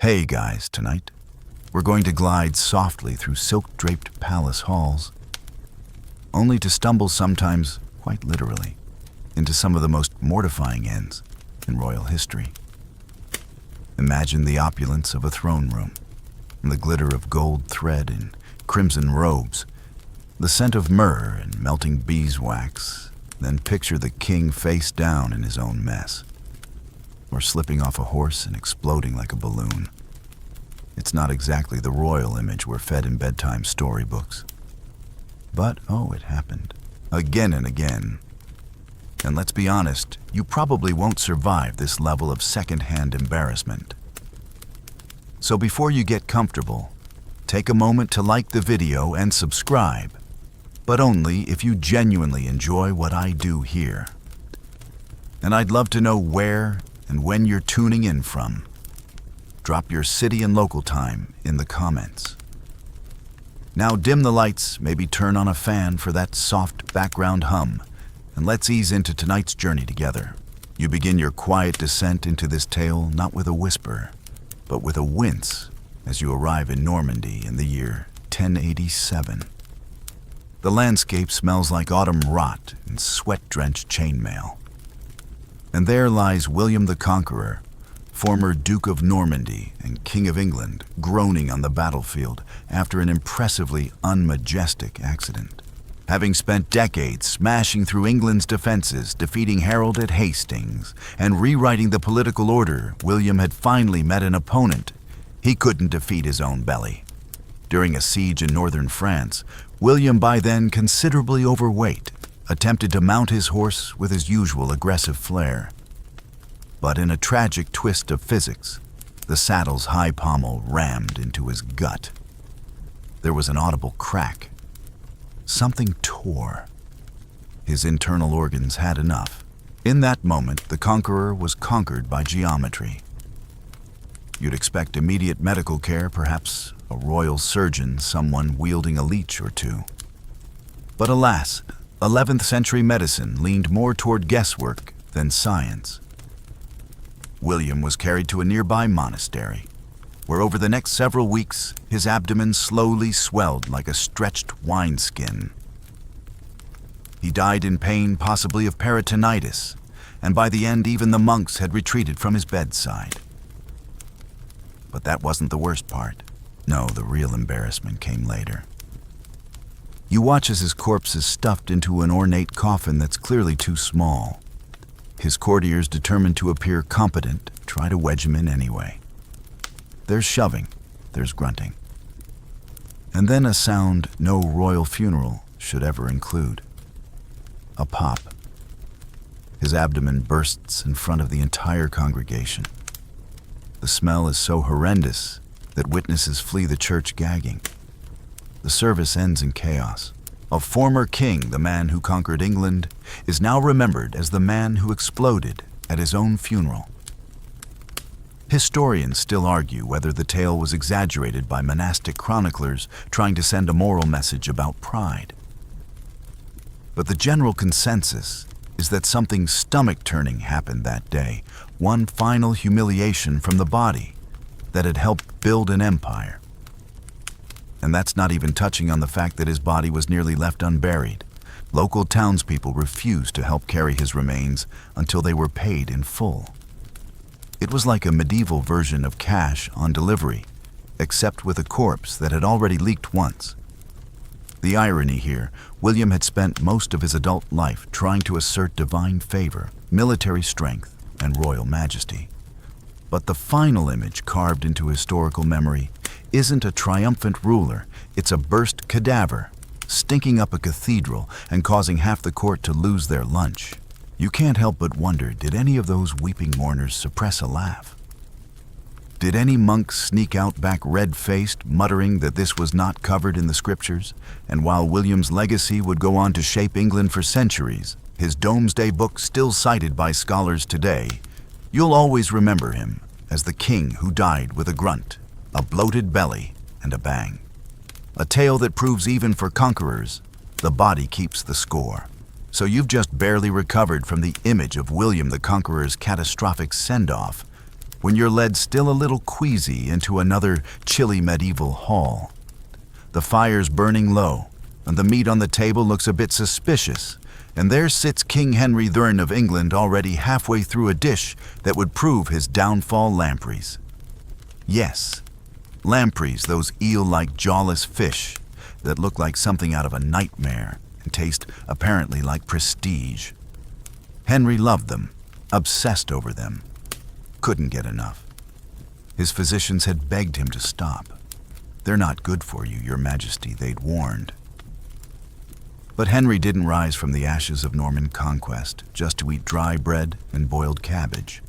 Hey guys, tonight we're going to glide softly through silk-draped palace halls, only to stumble sometimes, quite literally, into some of the most mortifying ends in royal history. Imagine the opulence of a throne room, and the glitter of gold thread and crimson robes, the scent of myrrh and melting beeswax. Then picture the king face down in his own mess, or slipping off a horse and exploding like a balloon. It's not exactly the royal image we're fed in bedtime storybooks. But, oh, it happened. Again and again. And let's be honest, you probably won't survive this level of second-hand embarrassment. So before you get comfortable, take a moment to like the video and subscribe, but only if you genuinely enjoy what I do here. And I'd love to know where and when you're tuning in from. Drop your city and local time in the comments. Now dim the lights, maybe turn on a fan for that soft background hum, and let's ease into tonight's journey together. You begin your quiet descent into this tale not with a whisper, but with a wince as you arrive in Normandy in the year 1087. The landscape smells like autumn rot and sweat-drenched chainmail. And there lies William the Conqueror, former Duke of Normandy and King of England, groaning on the battlefield after an impressively unmajestic accident. Having spent decades smashing through England's defenses, defeating Harold at Hastings, and rewriting the political order, William had finally met an opponent he couldn't defeat his own belly. During a siege in northern France, William, by then considerably overweight, attempted to mount his horse with his usual aggressive flair. But in a tragic twist of physics, the saddle's high pommel rammed into his gut. There was an audible crack. Something tore. His internal organs had enough. In that moment, the conqueror was conquered by geometry. You'd expect immediate medical care, perhaps a royal surgeon, someone wielding a leech or two. But alas, 11th century medicine leaned more toward guesswork than science. William was carried to a nearby monastery, where over the next several weeks, his abdomen slowly swelled like a stretched wineskin. He died in pain, possibly of peritonitis, and by the end even the monks had retreated from his bedside. But that wasn't the worst part. No, the real embarrassment came later. You watch as his corpse is stuffed into an ornate coffin that's clearly too small. His courtiers, determined to appear competent, try to wedge him in anyway. There's shoving, there's grunting. And then a sound no royal funeral should ever include. A pop. His abdomen bursts in front of the entire congregation. The smell is so horrendous that witnesses flee the church gagging. The service ends in chaos. A former king, the man who conquered England, is now remembered as the man who exploded at his own funeral. Historians still argue whether the tale was exaggerated by monastic chroniclers trying to send a moral message about pride. But the general consensus is that something stomach-turning happened that day, one final humiliation from the body that had helped build an empire. And that's not even touching on the fact that his body was nearly left unburied. Local townspeople refused to help carry his remains until they were paid in full. It was like a medieval version of cash on delivery, except with a corpse that had already leaked once. The irony here, William had spent most of his adult life trying to assert divine favor, military strength, and royal majesty. But the final image carved into historical memory isn't a triumphant ruler, it's a burst cadaver, stinking up a cathedral and causing half the court to lose their lunch. You can't help but wonder, did any of those weeping mourners suppress a laugh? Did any monk sneak out back red-faced, muttering that this was not covered in the scriptures? And while William's legacy would go on to shape England for centuries, his Domesday Book still cited by scholars today, you'll always remember him as the king who died with a grunt, a bloated belly, and a bang. A tale that proves even for conquerors, the body keeps the score. So you've just barely recovered from the image of William the Conqueror's catastrophic send-off, when you're led still a little queasy into another chilly medieval hall. The fire's burning low, and the meat on the table looks a bit suspicious, and there sits King Henry III of England already halfway through a dish that would prove his downfall lampreys. Yes, lampreys, those eel-like jawless fish that look like something out of a nightmare and taste apparently like prestige. Henry loved them, obsessed over them, couldn't get enough. His physicians had begged him to stop. "They're not good for you, Your Majesty," they'd warned. But Henry didn't rise from the ashes of Norman conquest just to eat dry bread and boiled cabbage.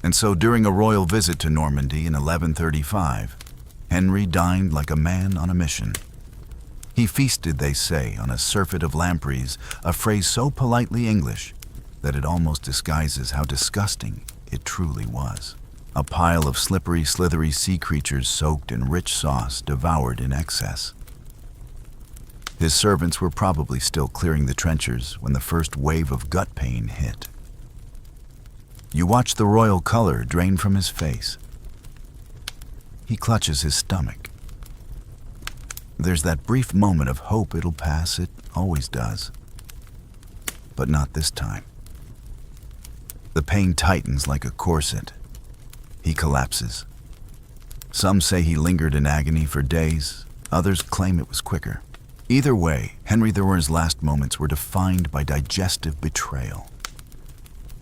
And so during a royal visit to Normandy in 1135, Henry dined like a man on a mission. He feasted, they say, on a surfeit of lampreys, a phrase so politely English that it almost disguises how disgusting it truly was. A pile of slippery, slithery sea creatures soaked in rich sauce, devoured in excess. His servants were probably still clearing the trenchers when the first wave of gut pain hit. You watch the royal color drain from his face. He clutches his stomach. There's that brief moment of hope it'll pass, it always does. But not this time. The pain tightens like a corset. He collapses. Some say he lingered in agony for days, others claim it was quicker. Either way, Henry III's last moments were defined by digestive betrayal.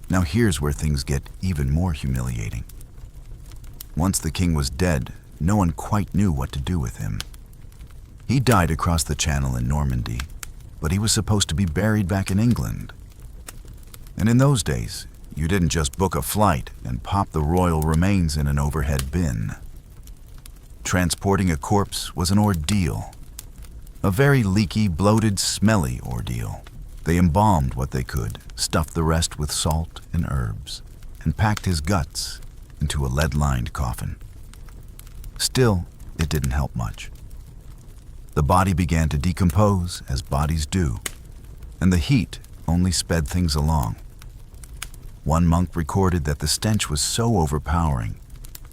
Now here's where things get even more humiliating. Once the king was dead, no one quite knew what to do with him. He died across the channel in Normandy, but he was supposed to be buried back in England. And in those days, you didn't just book a flight and pop the royal remains in an overhead bin. Transporting a corpse was an ordeal. A very leaky, bloated, smelly ordeal. They embalmed what they could, stuffed the rest with salt and herbs, and packed his guts into a lead-lined coffin. Still, it didn't help much. The body began to decompose, as bodies do, and the heat only sped things along. One monk recorded that the stench was so overpowering,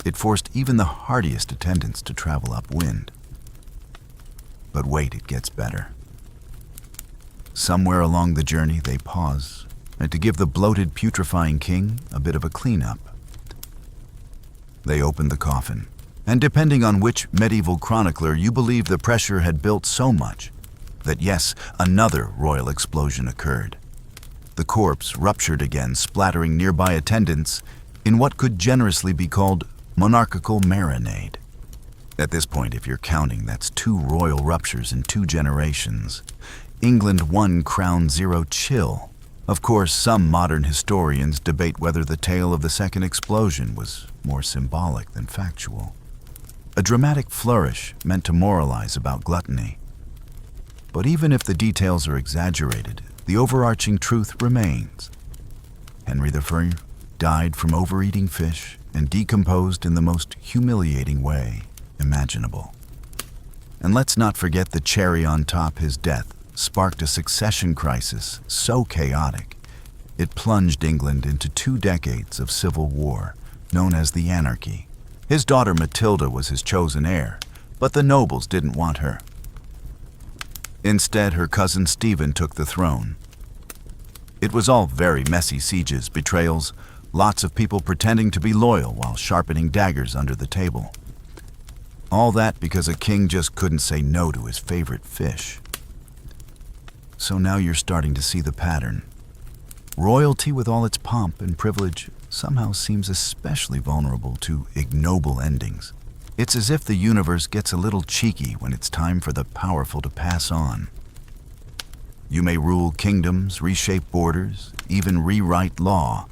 it forced even the hardiest attendants to travel upwind. But wait, it gets better. Somewhere along the journey, they pause, and to give the bloated, putrefying king a bit of a cleanup. They opened the coffin, and depending on which medieval chronicler you believe, the pressure had built so much that, yes, another royal explosion occurred. The corpse ruptured again, splattering nearby attendants in what could generously be called monarchical marinade. At this point, if you're counting, that's 2 royal ruptures in 2 generations. England 1 crown 0 chill. Of course, some modern historians debate whether the tale of the second explosion was more symbolic than factual. A dramatic flourish meant to moralize about gluttony. But even if the details are exaggerated, the overarching truth remains. Henry I died from overeating fish and decomposed in the most humiliating way imaginable. And let's not forget the cherry on top: his death sparked a succession crisis so chaotic, it plunged England into 2 decades of civil war, known as the Anarchy. His daughter Matilda was his chosen heir, but the nobles didn't want her. Instead, her cousin Stephen took the throne. It was all very messy sieges, betrayals, lots of people pretending to be loyal while sharpening daggers under the table. All that because a king just couldn't say no to his favorite fish. So now you're starting to see the pattern. Royalty, with all its pomp and privilege, somehow seems especially vulnerable to ignoble endings. It's as if the universe gets a little cheeky when it's time for the powerful to pass on. You may rule kingdoms, reshape borders, even rewrite law,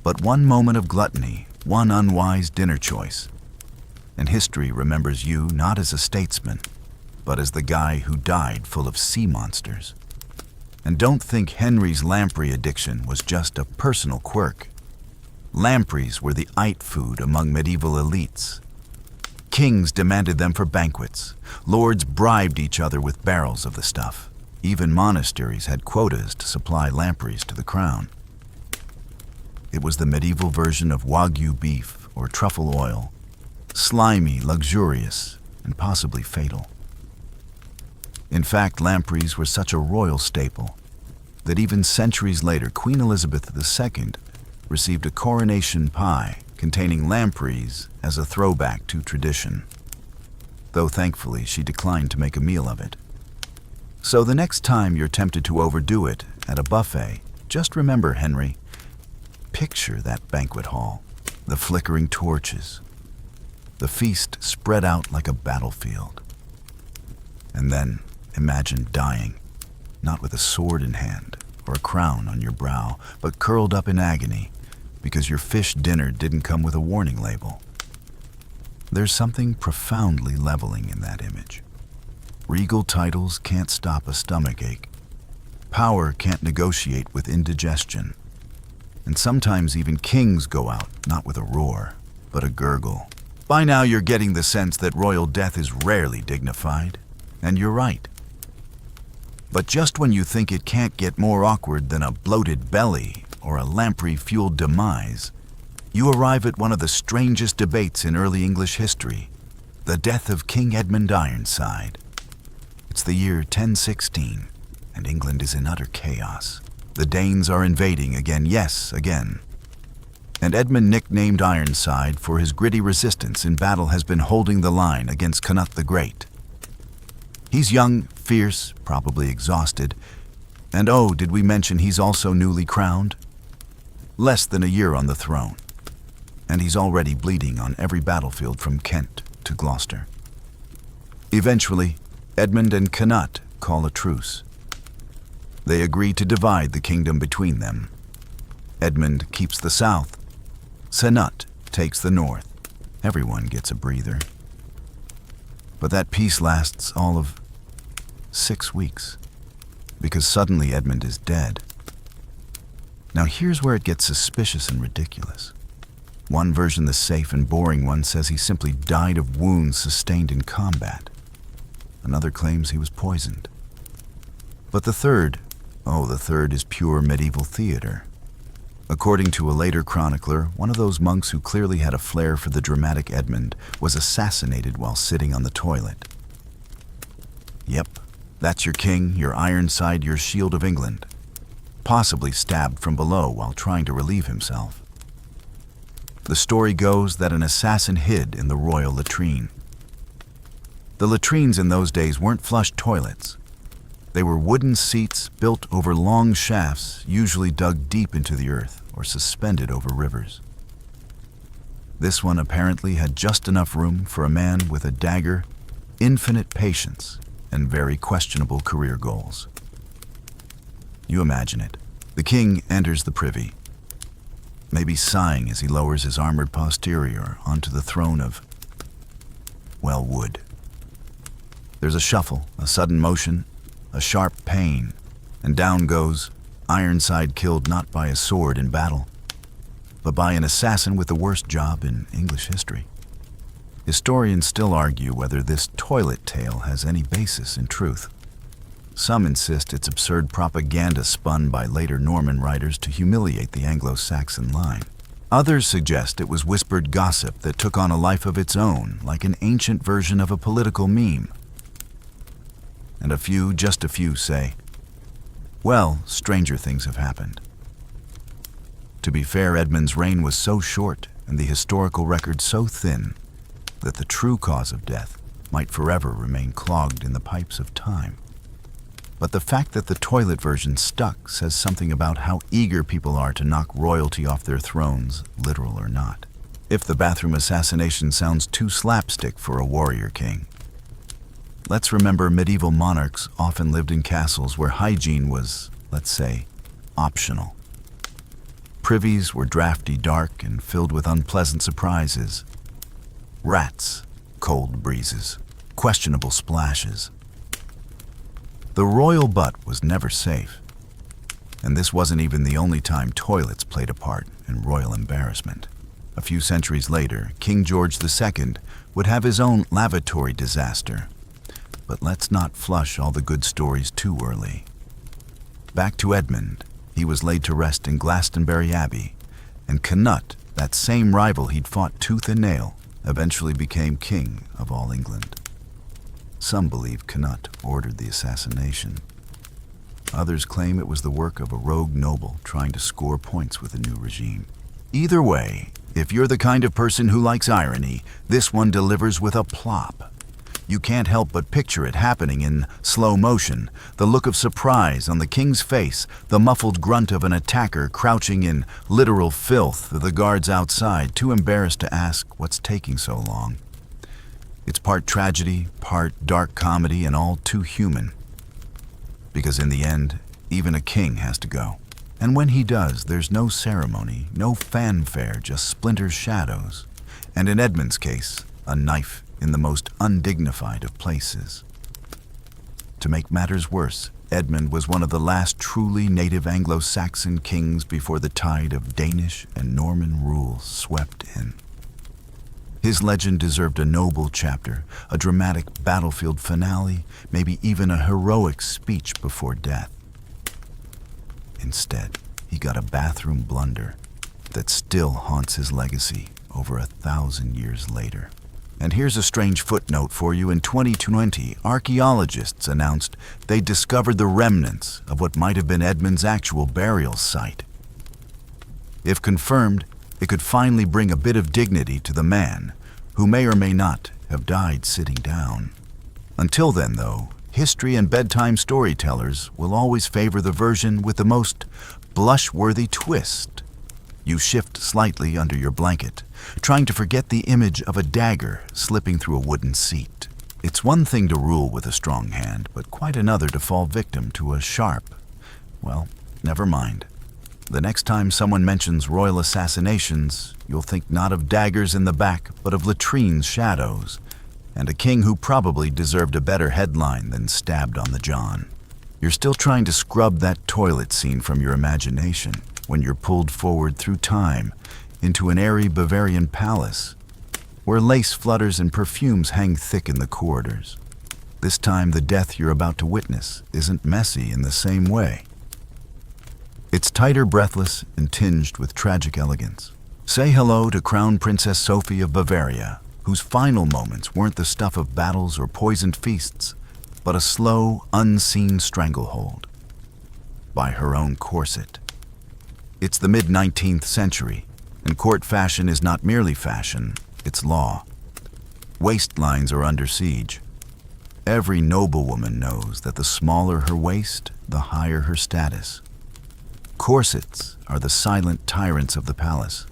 but one moment of gluttony, one unwise dinner choice, and history remembers you not as a statesman, but as the guy who died full of sea monsters. And don't think Henry's lamprey addiction was just a personal quirk. Lampreys were the ite food among medieval elites. Kings demanded them for banquets. Lords bribed each other with barrels of the stuff. Even monasteries had quotas to supply lampreys to the crown. It was the medieval version of Wagyu beef or truffle oil, slimy, luxurious, and possibly fatal. In fact, lampreys were such a royal staple that even centuries later, Queen Elizabeth II received a coronation pie containing lampreys as a throwback to tradition, though thankfully she declined to make a meal of it. So the next time you're tempted to overdo it at a buffet, just remember, Henry, picture that banquet hall, the flickering torches, the feast spread out like a battlefield. And then imagine dying, not with a sword in hand or a crown on your brow, but curled up in agony because your fish dinner didn't come with a warning label. There's something profoundly leveling in that image. Regal titles can't stop a stomachache. Power can't negotiate with indigestion. And sometimes even kings go out, not with a roar, but a gurgle. By now you're getting the sense that royal death is rarely dignified, and you're right. But just when you think it can't get more awkward than a bloated belly or a lamprey-fueled demise, you arrive at one of the strangest debates in early English history, the death of King Edmund Ironside. It's the year 1016, and England is in utter chaos. The Danes are invading again, yes, again. And Edmund, nicknamed Ironside for his gritty resistance in battle, has been holding the line against Canute the Great. He's young, fierce, probably exhausted, and oh, did we mention he's also newly crowned? Less than a year on the throne, and he's already bleeding on every battlefield from Kent to Gloucester. Eventually, Edmund and Canute call a truce. They agree to divide the kingdom between them. Edmund keeps the south. Canute takes the north. Everyone gets a breather. But that peace lasts all of 6 weeks, because suddenly Edmund is dead. Now here's where it gets suspicious and ridiculous. One version, the safe and boring one, says he simply died of wounds sustained in combat. Another claims he was poisoned. But the third is pure medieval theater. According to a later chronicler, one of those monks who clearly had a flair for the dramatic Edmund was assassinated while sitting on the toilet. Yep, that's your king, your Ironside, your shield of England. Possibly stabbed from below while trying to relieve himself. The story goes that an assassin hid in the royal latrine. The latrines in those days weren't flush toilets. They were wooden seats built over long shafts, usually dug deep into the earth or suspended over rivers. This one apparently had just enough room for a man with a dagger, infinite patience, and very questionable career goals. You imagine it. The king enters the privy, maybe sighing as he lowers his armored posterior onto the throne of, well, wood. There's a shuffle, a sudden motion, a sharp pain, and down goes Ironside, killed not by a sword in battle, but by an assassin with the worst job in English history. Historians still argue whether this toilet tale has any basis in truth. Some insist it's absurd propaganda spun by later Norman writers to humiliate the Anglo-Saxon line. Others suggest it was whispered gossip that took on a life of its own, like an ancient version of a political meme. And just a few say, well, stranger things have happened. To be fair, Edmund's reign was so short and the historical record so thin that the true cause of death might forever remain clogged in the pipes of time. But the fact that the toilet version stuck says something about how eager people are to knock royalty off their thrones, literal or not. If the bathroom assassination sounds too slapstick for a warrior king, let's remember medieval monarchs often lived in castles where hygiene was, let's say, optional. Privies were drafty, dark, and filled with unpleasant surprises. Rats, cold breezes, questionable splashes. The royal butt was never safe, and this wasn't even the only time toilets played a part in royal embarrassment. A few centuries later, King George II would have his own lavatory disaster. But let's not flush all the good stories too early. Back to Edmund. He was laid to rest in Glastonbury Abbey, And Canute, that same rival he'd fought tooth and nail, eventually became king of all England. Some believe Canute ordered the assassination. Others claim it was the work of a rogue noble trying to score points with the new regime. Either way, if you're the kind of person who likes irony, this one delivers with a plop. You can't help but picture it happening in slow motion, the look of surprise on the king's face, the muffled grunt of an attacker crouching in literal filth, the guards outside too embarrassed to ask what's taking so long. It's part tragedy, part dark comedy, and all too human. Because in the end, even a king has to go. And when he does, there's no ceremony, no fanfare, just splintered shadows. And in Edmund's case, a knife in the most undignified of places. To make matters worse, Edmund was one of the last truly native Anglo-Saxon kings before the tide of Danish and Norman rule swept in. His legend deserved a noble chapter, a dramatic battlefield finale, maybe even a heroic speech before death. Instead, he got a bathroom blunder that still haunts his legacy over 1,000 years later. And here's a strange footnote for you. In 2020, archaeologists announced they discovered the remnants of what might have been Edmund's actual burial site. If confirmed, it could finally bring a bit of dignity to the man, who may or may not have died sitting down. Until then, though, history and bedtime storytellers will always favor the version with the most blush-worthy twist. You shift slightly under your blanket, trying to forget the image of a dagger slipping through a wooden seat. It's one thing to rule with a strong hand, but quite another to fall victim to a sharp, well, never mind. The next time someone mentions royal assassinations, you'll think not of daggers in the back, but of latrines' shadows, and a king who probably deserved a better headline than stabbed on the John. You're still trying to scrub that toilet scene from your imagination when you're pulled forward through time into an airy Bavarian palace where lace flutters and perfumes hang thick in the corridors. This time, the death you're about to witness isn't messy in the same way. It's tighter, breathless, and tinged with tragic elegance. Say hello to Crown Princess Sophie of Bavaria, whose final moments weren't the stuff of battles or poisoned feasts, but a slow, unseen stranglehold by her own corset. It's the mid-19th century, and court fashion is not merely fashion, it's law. Waistlines are under siege. Every noblewoman knows that the smaller her waist, the higher her status. Corsets are the silent tyrants of the palace.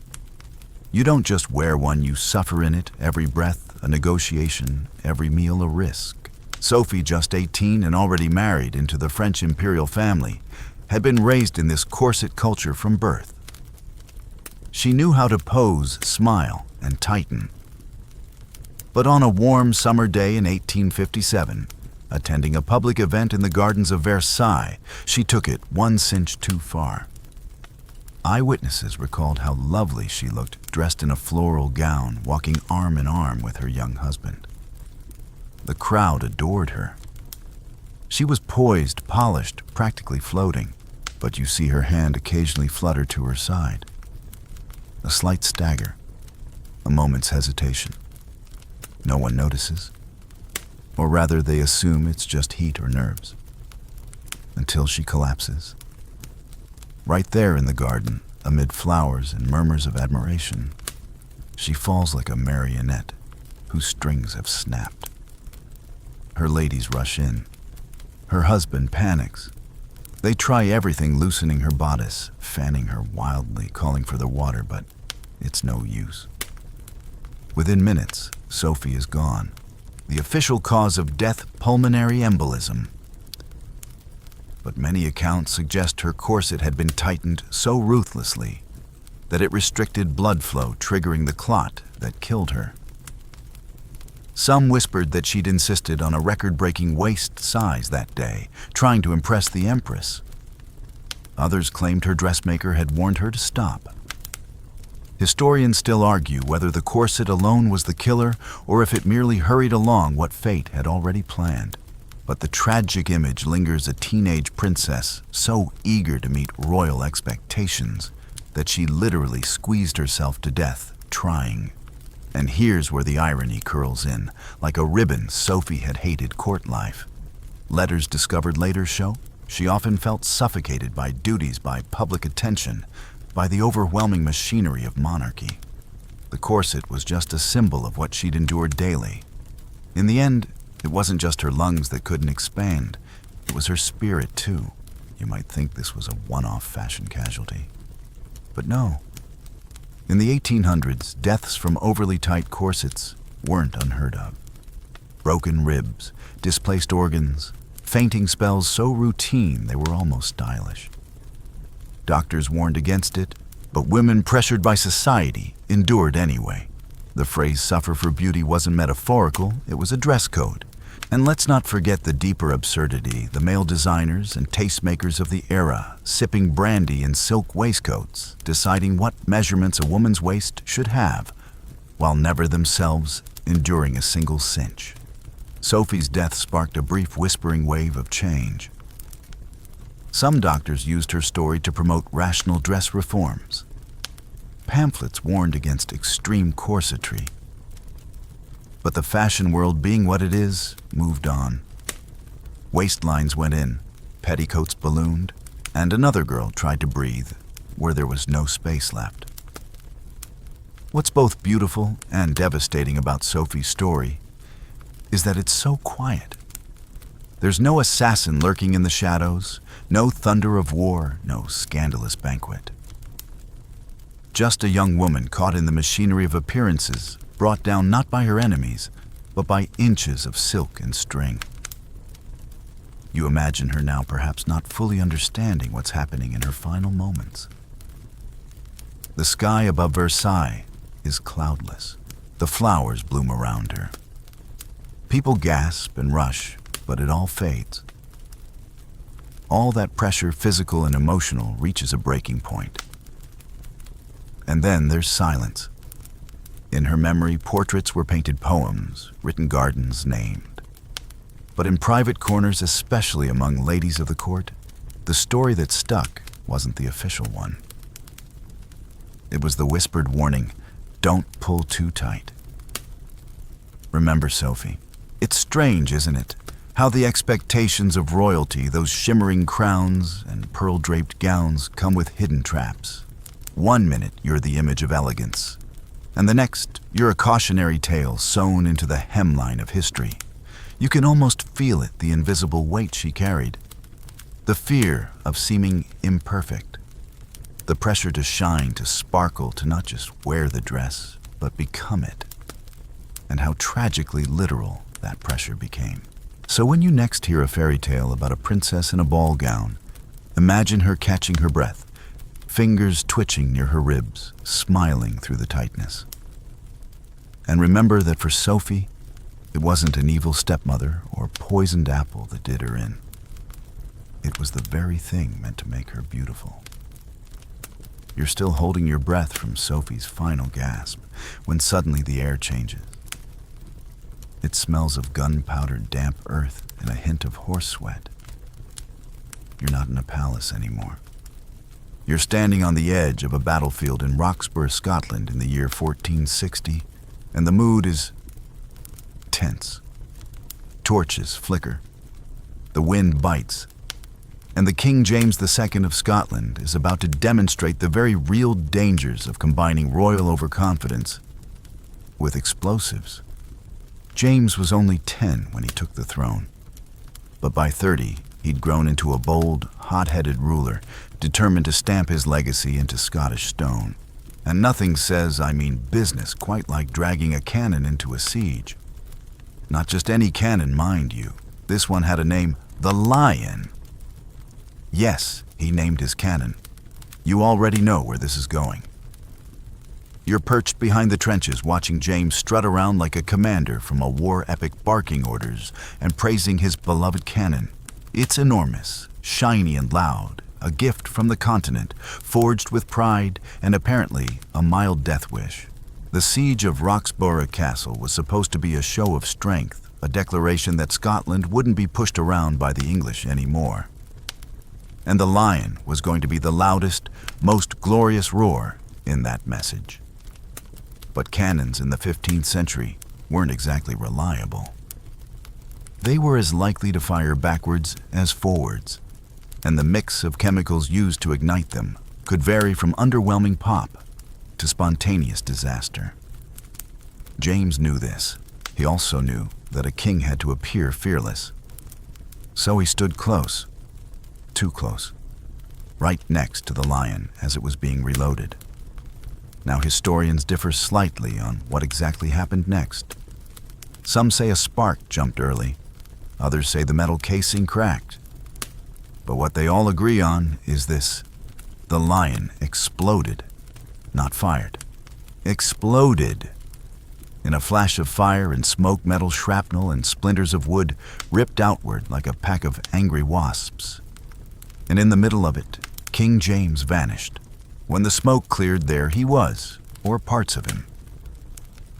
You don't just wear one, you suffer in it, every breath a negotiation, every meal a risk. Sophie, just 18 and already married into the French imperial family, had been raised in this corset culture from birth. She knew how to pose, smile, and tighten. But on a warm summer day in 1857, attending a public event in the gardens of Versailles, she took it one cinch too far. Eyewitnesses recalled how lovely she looked, dressed in a floral gown, walking arm in arm with her young husband. The crowd adored her. She was poised, polished, practically floating, but you see her hand occasionally flutter to her side. A slight stagger, a moment's hesitation. No one notices, or rather they assume it's just heat or nerves, until she collapses. Right there in the garden, amid flowers and murmurs of admiration, she falls like a marionette whose strings have snapped. Her ladies rush in. Her husband panics. They try everything, loosening her bodice, fanning her wildly, calling for the water, but it's no use. Within minutes, Sophie is gone. The official cause of death, pulmonary embolism. But many accounts suggest her corset had been tightened so ruthlessly that it restricted blood flow, triggering the clot that killed her. Some whispered that she'd insisted on a record-breaking waist size that day, trying to impress the Empress. Others claimed her dressmaker had warned her to stop. Historians still argue whether the corset alone was the killer or if it merely hurried along what fate had already planned. But the tragic image lingers, a teenage princess so eager to meet royal expectations, that she literally squeezed herself to death trying. And here's where the irony curls in. Like a ribbon, Sophie had hated court life. Letters discovered later show she often felt suffocated by duties, by public attention, by the overwhelming machinery of monarchy. The corset was just a symbol of what she'd endured daily. In the end, it wasn't just her lungs that couldn't expand. It was her spirit, too. You might think this was a one-off fashion casualty. But no. In the 1800s, deaths from overly tight corsets weren't unheard of. Broken ribs, displaced organs, fainting spells so routine they were almost stylish. Doctors warned against it, but women pressured by society endured anyway. The phrase "suffer for beauty" wasn't metaphorical, it was a dress code. And let's not forget the deeper absurdity, the male designers and tastemakers of the era, sipping brandy in silk waistcoats, deciding what measurements a woman's waist should have, while never themselves enduring a single cinch. Sophie's death sparked a brief whispering wave of change. Some doctors used her story to promote rational dress reforms. Pamphlets warned against extreme corsetry. But the fashion world, being what it is, moved on. Waistlines went in, petticoats ballooned, and another girl tried to breathe where there was no space left. What's both beautiful and devastating about Sophie's story is that it's so quiet. There's no assassin lurking in the shadows, no thunder of war, no scandalous banquet. Just a young woman caught in the machinery of appearances, brought down not by her enemies, but by inches of silk and string. You imagine her now perhaps not fully understanding what's happening in her final moments. The sky above Versailles is cloudless. The flowers bloom around her. People gasp and rush, but it all fades. All that pressure, physical and emotional, reaches a breaking point. And then there's silence. In her memory, portraits were painted poems, written gardens named. But in private corners, especially among ladies of the court, the story that stuck wasn't the official one. It was the whispered warning, "Don't pull too tight." Remember, Sophie, it's strange, isn't it? How the expectations of royalty, those shimmering crowns and pearl-draped gowns, come with hidden traps. One minute, you're the image of elegance, and the next, you're a cautionary tale sewn into the hemline of history. You can almost feel it, the invisible weight she carried. The fear of seeming imperfect. The pressure to shine, to sparkle, to not just wear the dress, but become it. And how tragically literal that pressure became. So when you next hear a fairy tale about a princess in a ball gown, imagine her catching her breath, fingers twitching near her ribs, smiling through the tightness. And remember that for Sophie, it wasn't an evil stepmother or poisoned apple that did her in. It was the very thing meant to make her beautiful. You're still holding your breath from Sophie's final gasp, when suddenly the air changes. It smells of gunpowder, damp earth, and a hint of horse sweat. You're not in a palace anymore. You're standing on the edge of a battlefield in Roxburgh, Scotland in the year 1460, and the mood is tense. Torches flicker. The wind bites. And the King James II of Scotland is about to demonstrate the very real dangers of combining royal overconfidence with explosives. James was only 10 when he took the throne, but by 30, he'd grown into a bold, hot-headed ruler, determined to stamp his legacy into Scottish stone. And nothing says, I mean business, quite like dragging a cannon into a siege. Not just any cannon, mind you. This one had a name, the Lion. Yes, he named his cannon. You already know where this is going. You're perched behind the trenches watching James strut around like a commander from a war epic, barking orders and praising his beloved cannon. It's enormous, shiny and loud, a gift from the continent, forged with pride and apparently a mild death wish. The siege of Roxburgh Castle was supposed to be a show of strength, a declaration that Scotland wouldn't be pushed around by the English anymore. and the lion was going to be the loudest, most glorious roar in that message. But cannons in the 15th century weren't exactly reliable. They were as likely to fire backwards as forwards, and the mix of chemicals used to ignite them could vary from underwhelming pop to spontaneous disaster. James knew this. He also knew that a king had to appear fearless. So he stood close, too close, right next to the lion as it was being reloaded. Now, historians differ slightly on what exactly happened next. Some say a spark jumped early, others say the metal casing cracked. But what they all agree on is this: the lion exploded, not fired. Exploded. In a flash of fire and smoke, metal shrapnel and splinters of wood ripped outward like a pack of angry wasps. And in the middle of it, King James vanished. When the smoke cleared, there he was, or parts of him.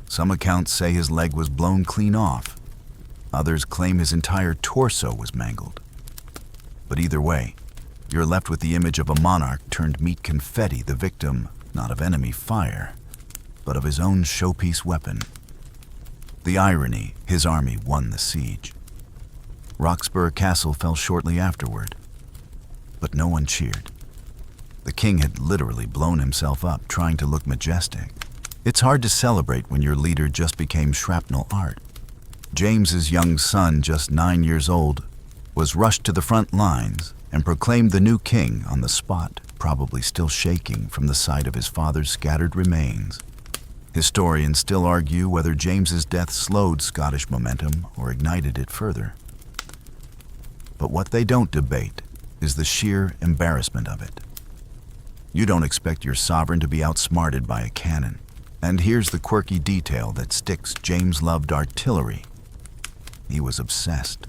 Some accounts say his leg was blown clean off. Others claim his entire torso was mangled. But either way, you're left with the image of a monarch turned meat confetti, the victim not of enemy fire, but of his own showpiece weapon. The irony, his army won the siege. Roxburgh Castle fell shortly afterward, but no one cheered. The king had literally blown himself up trying to look majestic. It's hard to celebrate when your leader just became shrapnel art. James's young son, just 9 years old, was rushed to the front lines and proclaimed the new king on the spot, probably still shaking from the sight of his father's scattered remains. Historians still argue whether James's death slowed Scottish momentum or ignited it further. But what they don't debate is the sheer embarrassment of it. You don't expect your sovereign to be outsmarted by a cannon. And here's the quirky detail that sticks: James loved artillery. He was obsessed.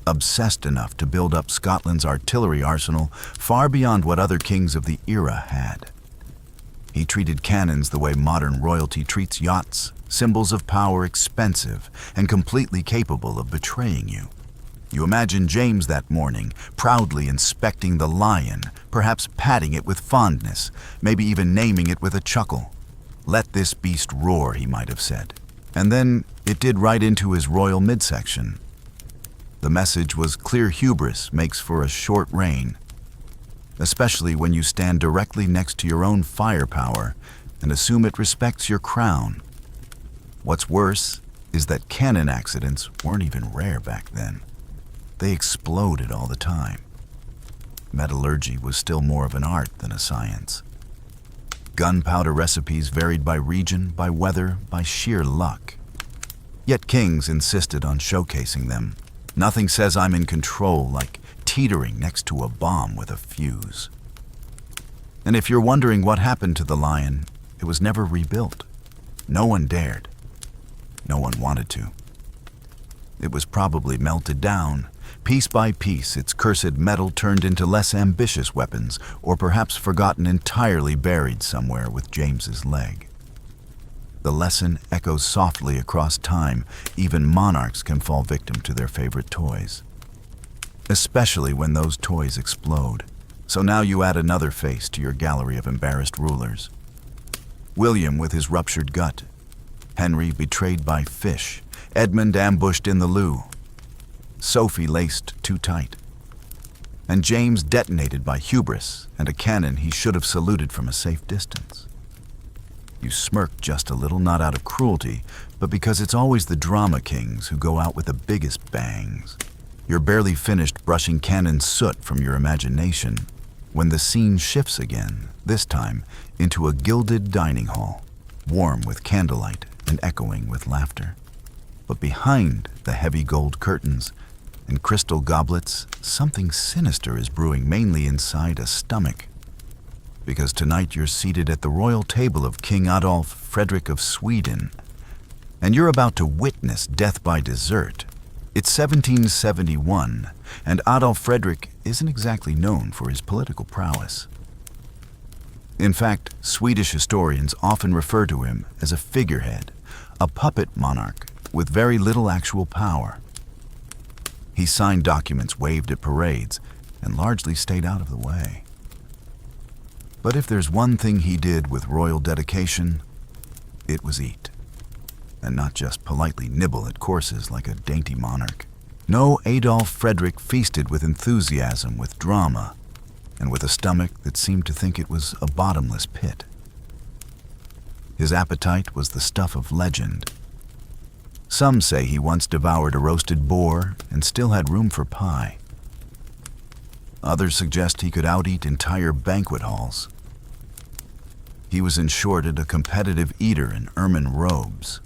Obsessed enough to build up Scotland's artillery arsenal far beyond what other kings of the era had. He treated cannons the way modern royalty treats yachts, symbols of power, expensive and completely capable of betraying you. You imagine James that morning, proudly inspecting the lion, perhaps patting it with fondness, maybe even naming it with a chuckle. "Let this beast roar," he might have said. And then it did right into his royal midsection. The message was clear: hubris makes for a short reign, especially when you stand directly next to your own firepower and assume it respects your crown. What's worse is that cannon accidents weren't even rare back then. They exploded all the time. Metallurgy was still more of an art than a science. Gunpowder recipes varied by region, by weather, by sheer luck. Yet kings insisted on showcasing them. Nothing says I'm in control like teetering next to a bomb with a fuse. And if you're wondering what happened to the lion, it was never rebuilt. No one dared. No one wanted to. It was probably melted down. Piece by piece, its cursed metal turned into less ambitious weapons, or perhaps forgotten, entirely buried somewhere with James's leg. The lesson echoes softly across time. Even monarchs can fall victim to their favorite toys, especially when those toys explode. So now you add another face to your gallery of embarrassed rulers. William with his ruptured gut, Henry betrayed by fish, Edmund ambushed in the loo, Sophie laced too tight, and James detonated by hubris and a cannon he should have saluted from a safe distance. You smirk just a little, not out of cruelty, but because it's always the drama kings who go out with the biggest bangs. You're barely finished brushing cannon soot from your imagination when the scene shifts again, this time into a gilded dining hall, warm with candlelight and echoing with laughter. But behind the heavy gold curtains and crystal goblets, something sinister is brewing, mainly inside a stomach. Because tonight you're seated at the royal table of King Adolf Frederick of Sweden, and you're about to witness death by dessert. It's 1771, and Adolf Frederick isn't exactly known for his political prowess. In fact, Swedish historians often refer to him as a figurehead, a puppet monarch with very little actual power. He signed documents waved at parades and largely stayed out of the way. But if there's one thing he did with royal dedication, it was eat, and not just politely nibble at courses like a dainty monarch. No, Adolf Frederick feasted with enthusiasm, with drama, and with a stomach that seemed to think it was a bottomless pit. His appetite was the stuff of legend. Some say he once devoured a roasted boar and still had room for pie. Others suggest he could out-eat entire banquet halls. He was in short a competitive eater in ermine robes.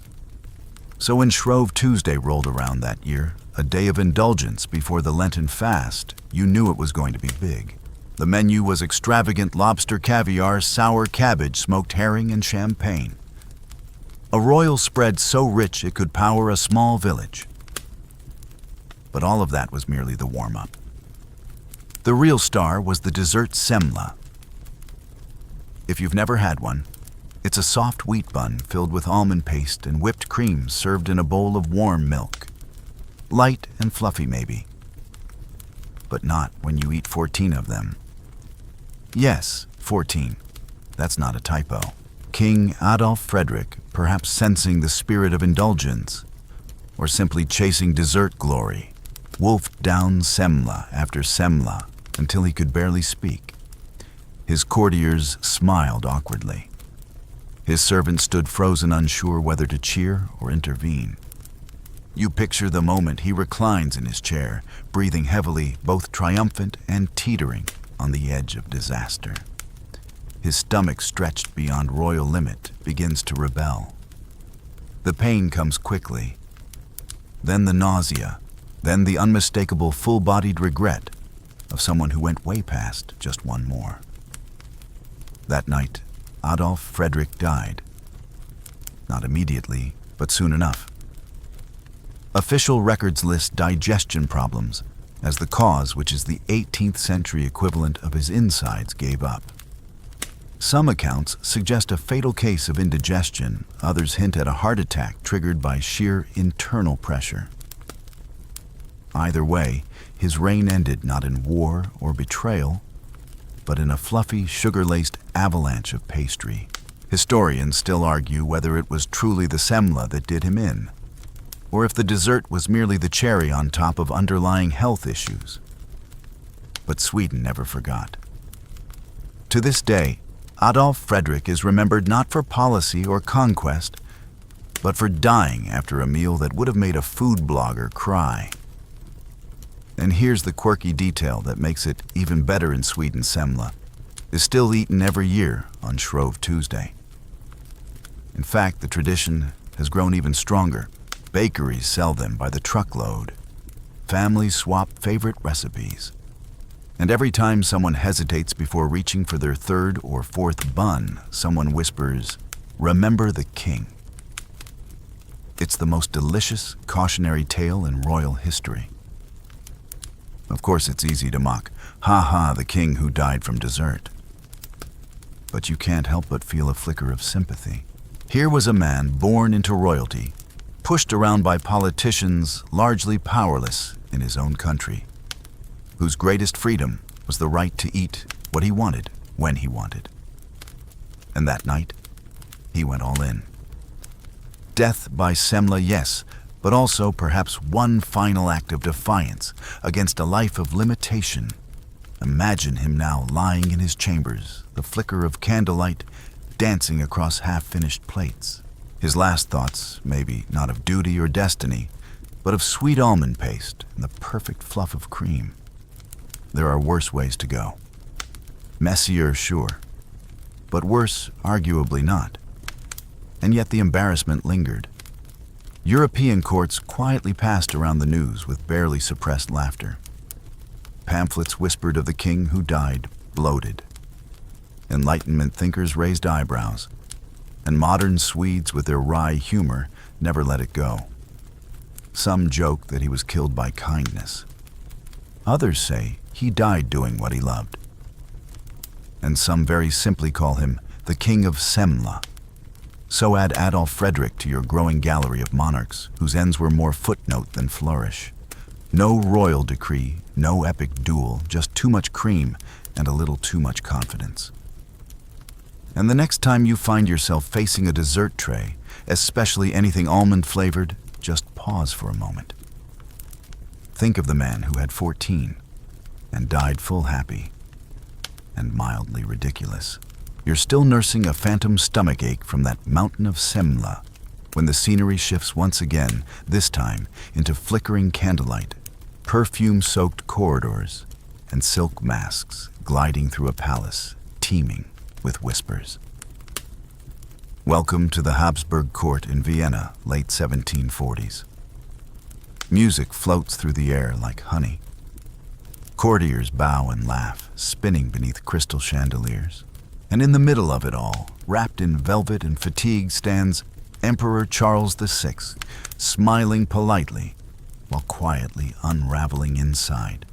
So when Shrove Tuesday rolled around that year, a day of indulgence before the Lenten fast, you knew it was going to be big. The menu was extravagant lobster caviar, sour cabbage, smoked herring, and champagne. A royal spread so rich it could power a small village. But all of that was merely the warm-up. The real star was the dessert semla. If you've never had one, it's a soft wheat bun filled with almond paste and whipped cream served in a bowl of warm milk. Light and fluffy maybe, but not when you eat 14 of them. Yes, 14. That's not a typo. King Adolf Frederick, perhaps sensing the spirit of indulgence, or simply chasing dessert glory, wolfed down semla after semla until he could barely speak. His courtiers smiled awkwardly. His servants stood frozen, unsure whether to cheer or intervene. You picture the moment he reclines in his chair, breathing heavily, both triumphant and teetering on the edge of disaster. His stomach, stretched beyond royal limit, begins to rebel. The pain comes quickly, then the nausea, then the unmistakable full-bodied regret of someone who went way past just one more. That night, Adolf Frederick died. Not immediately, but soon enough. Official records list digestion problems as the cause, which is the 18th century equivalent of his insides gave up. Some accounts suggest a fatal case of indigestion, others hint at a heart attack triggered by sheer internal pressure. Either way, his reign ended not in war or betrayal, but in a fluffy, sugar-laced avalanche of pastry. Historians still argue whether it was truly the semla that did him in, or if the dessert was merely the cherry on top of underlying health issues. But Sweden never forgot. To this day, Adolf Frederick is remembered not for policy or conquest, but for dying after a meal that would have made a food blogger cry. And here's the quirky detail that makes it even better in Sweden. Semla is still eaten every year on Shrove Tuesday. In fact, the tradition has grown even stronger. Bakeries sell them by the truckload. Families swap favorite recipes. And every time someone hesitates before reaching for their third or fourth bun, someone whispers, "Remember the king." It's the most delicious cautionary tale in royal history. Of course, it's easy to mock, "Ha ha, the king who died from dessert." But you can't help but feel a flicker of sympathy. Here was a man born into royalty, pushed around by politicians largely powerless in his own country, whose greatest freedom was the right to eat what he wanted when he wanted. And that night, he went all in. Death by semla, yes, but also perhaps one final act of defiance against a life of limitation. Imagine him now lying in his chambers, the flicker of candlelight dancing across half-finished plates. His last thoughts, maybe not of duty or destiny, but of sweet almond paste and the perfect fluff of cream. There are worse ways to go. Messier, sure, but worse, arguably not. And yet the embarrassment lingered. European courts quietly passed around the news with barely suppressed laughter. Pamphlets whispered of the king who died bloated. Enlightenment thinkers raised eyebrows, and modern Swedes with their wry humor never let it go. Some joke that he was killed by kindness. Others say he died doing what he loved. And some very simply call him the King of Semla. So add Adolf Frederick to your growing gallery of monarchs whose ends were more footnote than flourish. No royal decree, no epic duel, just too much cream and a little too much confidence. And the next time you find yourself facing a dessert tray, especially anything almond-flavored, just pause for a moment. Think of the man who had 14 and died full happy and mildly ridiculous. You're still nursing a phantom stomachache from that mountain of semla when the scenery shifts once again, this time into flickering candlelight, perfume-soaked corridors, and silk masks gliding through a palace teeming with whispers. Welcome to the Habsburg court in Vienna, late 1740s. Music floats through the air like honey. Courtiers bow and laugh, spinning beneath crystal chandeliers. And in the middle of it all, wrapped in velvet and fatigue, stands Emperor Charles VI, smiling politely while quietly unraveling inside.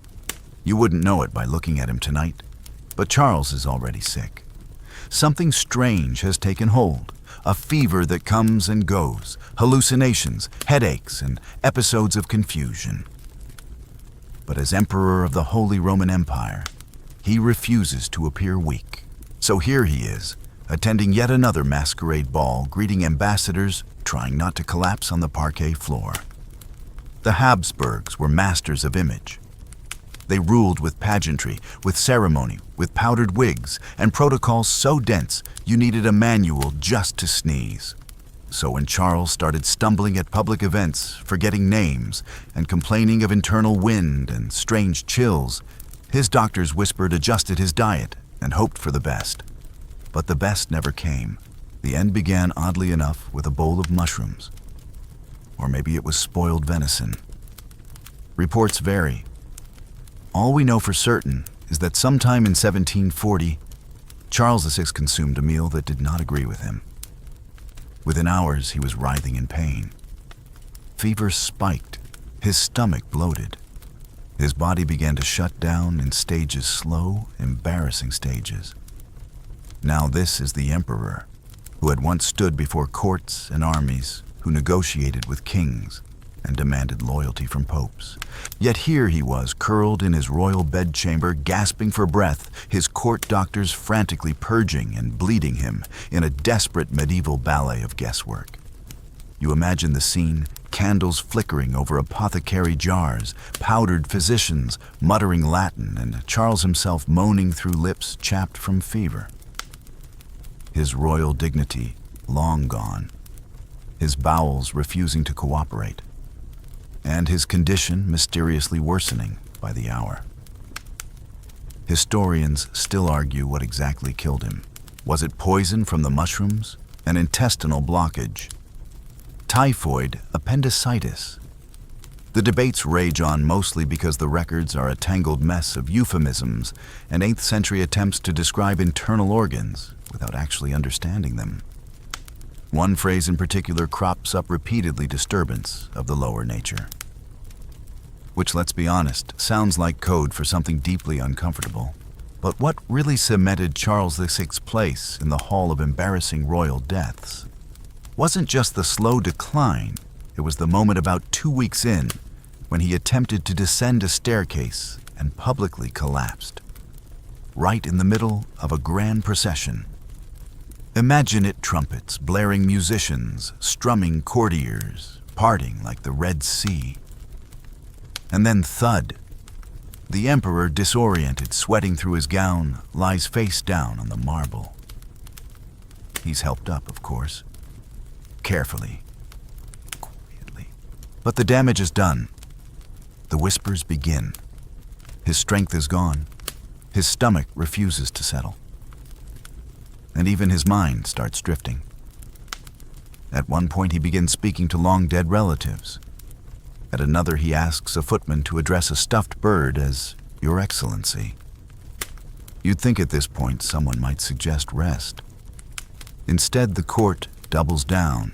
You wouldn't know it by looking at him tonight, but Charles is already sick. Something strange has taken hold, a fever that comes and goes, hallucinations, headaches, and episodes of confusion. But as Emperor of the Holy Roman Empire, he refuses to appear weak. So here he is, attending yet another masquerade ball, greeting ambassadors, trying not to collapse on the parquet floor. The Habsburgs were masters of image. They ruled with pageantry, with ceremony, with powdered wigs, and protocols so dense you needed a manual just to sneeze. So when Charles started stumbling at public events, forgetting names, and complaining of internal wind and strange chills, his doctors whispered adjusted his diet and hoped for the best. But the best never came. The end began, oddly enough, with a bowl of mushrooms. Or maybe it was spoiled venison. Reports vary. All we know for certain is that sometime in 1740, Charles VI consumed a meal that did not agree with him. Within hours, he was writhing in pain. Fever spiked. His stomach bloated. His body began to shut down in stages, slow, embarrassing stages. Now this is the emperor, who had once stood before courts and armies, who negotiated with kings and demanded loyalty from popes. Yet here he was, curled in his royal bedchamber, gasping for breath, his court doctors frantically purging and bleeding him in a desperate medieval ballet of guesswork. You imagine the scene, candles flickering over apothecary jars, powdered physicians muttering Latin, and Charles himself moaning through lips chapped from fever. His royal dignity long gone, his bowels refusing to cooperate, and his condition mysteriously worsening by the hour. Historians still argue what exactly killed him. Was it poison from the mushrooms? An intestinal blockage? Typhoid? Appendicitis? The debates rage on mostly because the records are a tangled mess of euphemisms and 8th century attempts to describe internal organs without actually understanding them. One phrase in particular crops up repeatedly: disturbance of the lower nature. Which, let's be honest, sounds like code for something deeply uncomfortable. But what really cemented Charles VI's place in the hall of embarrassing royal deaths wasn't just the slow decline, it was the moment about 2 weeks in when he attempted to descend a staircase and publicly collapsed, right in the middle of a grand procession. Imagine it: trumpets, blaring musicians, strumming courtiers, parting like the Red Sea. And then thud. The emperor, disoriented, sweating through his gown, lies face down on the marble. He's helped up, of course. Carefully. Quietly. But the damage is done. The whispers begin. His strength is gone. His stomach refuses to settle. And even his mind starts drifting. At one point, he begins speaking to long-dead relatives. At another, he asks a footman to address a stuffed bird as Your Excellency. You'd think at this point someone might suggest rest. Instead, the court doubles down.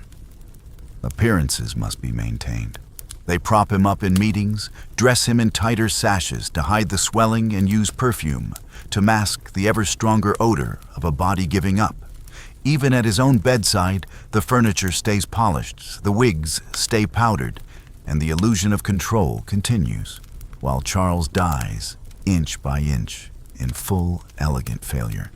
Appearances must be maintained. They prop him up in meetings, dress him in tighter sashes to hide the swelling, and use perfume to mask the ever-stronger odor of a body giving up. Even at his own bedside, the furniture stays polished, the wigs stay powdered, and the illusion of control continues, while Charles dies, inch by inch, in full, elegant failure.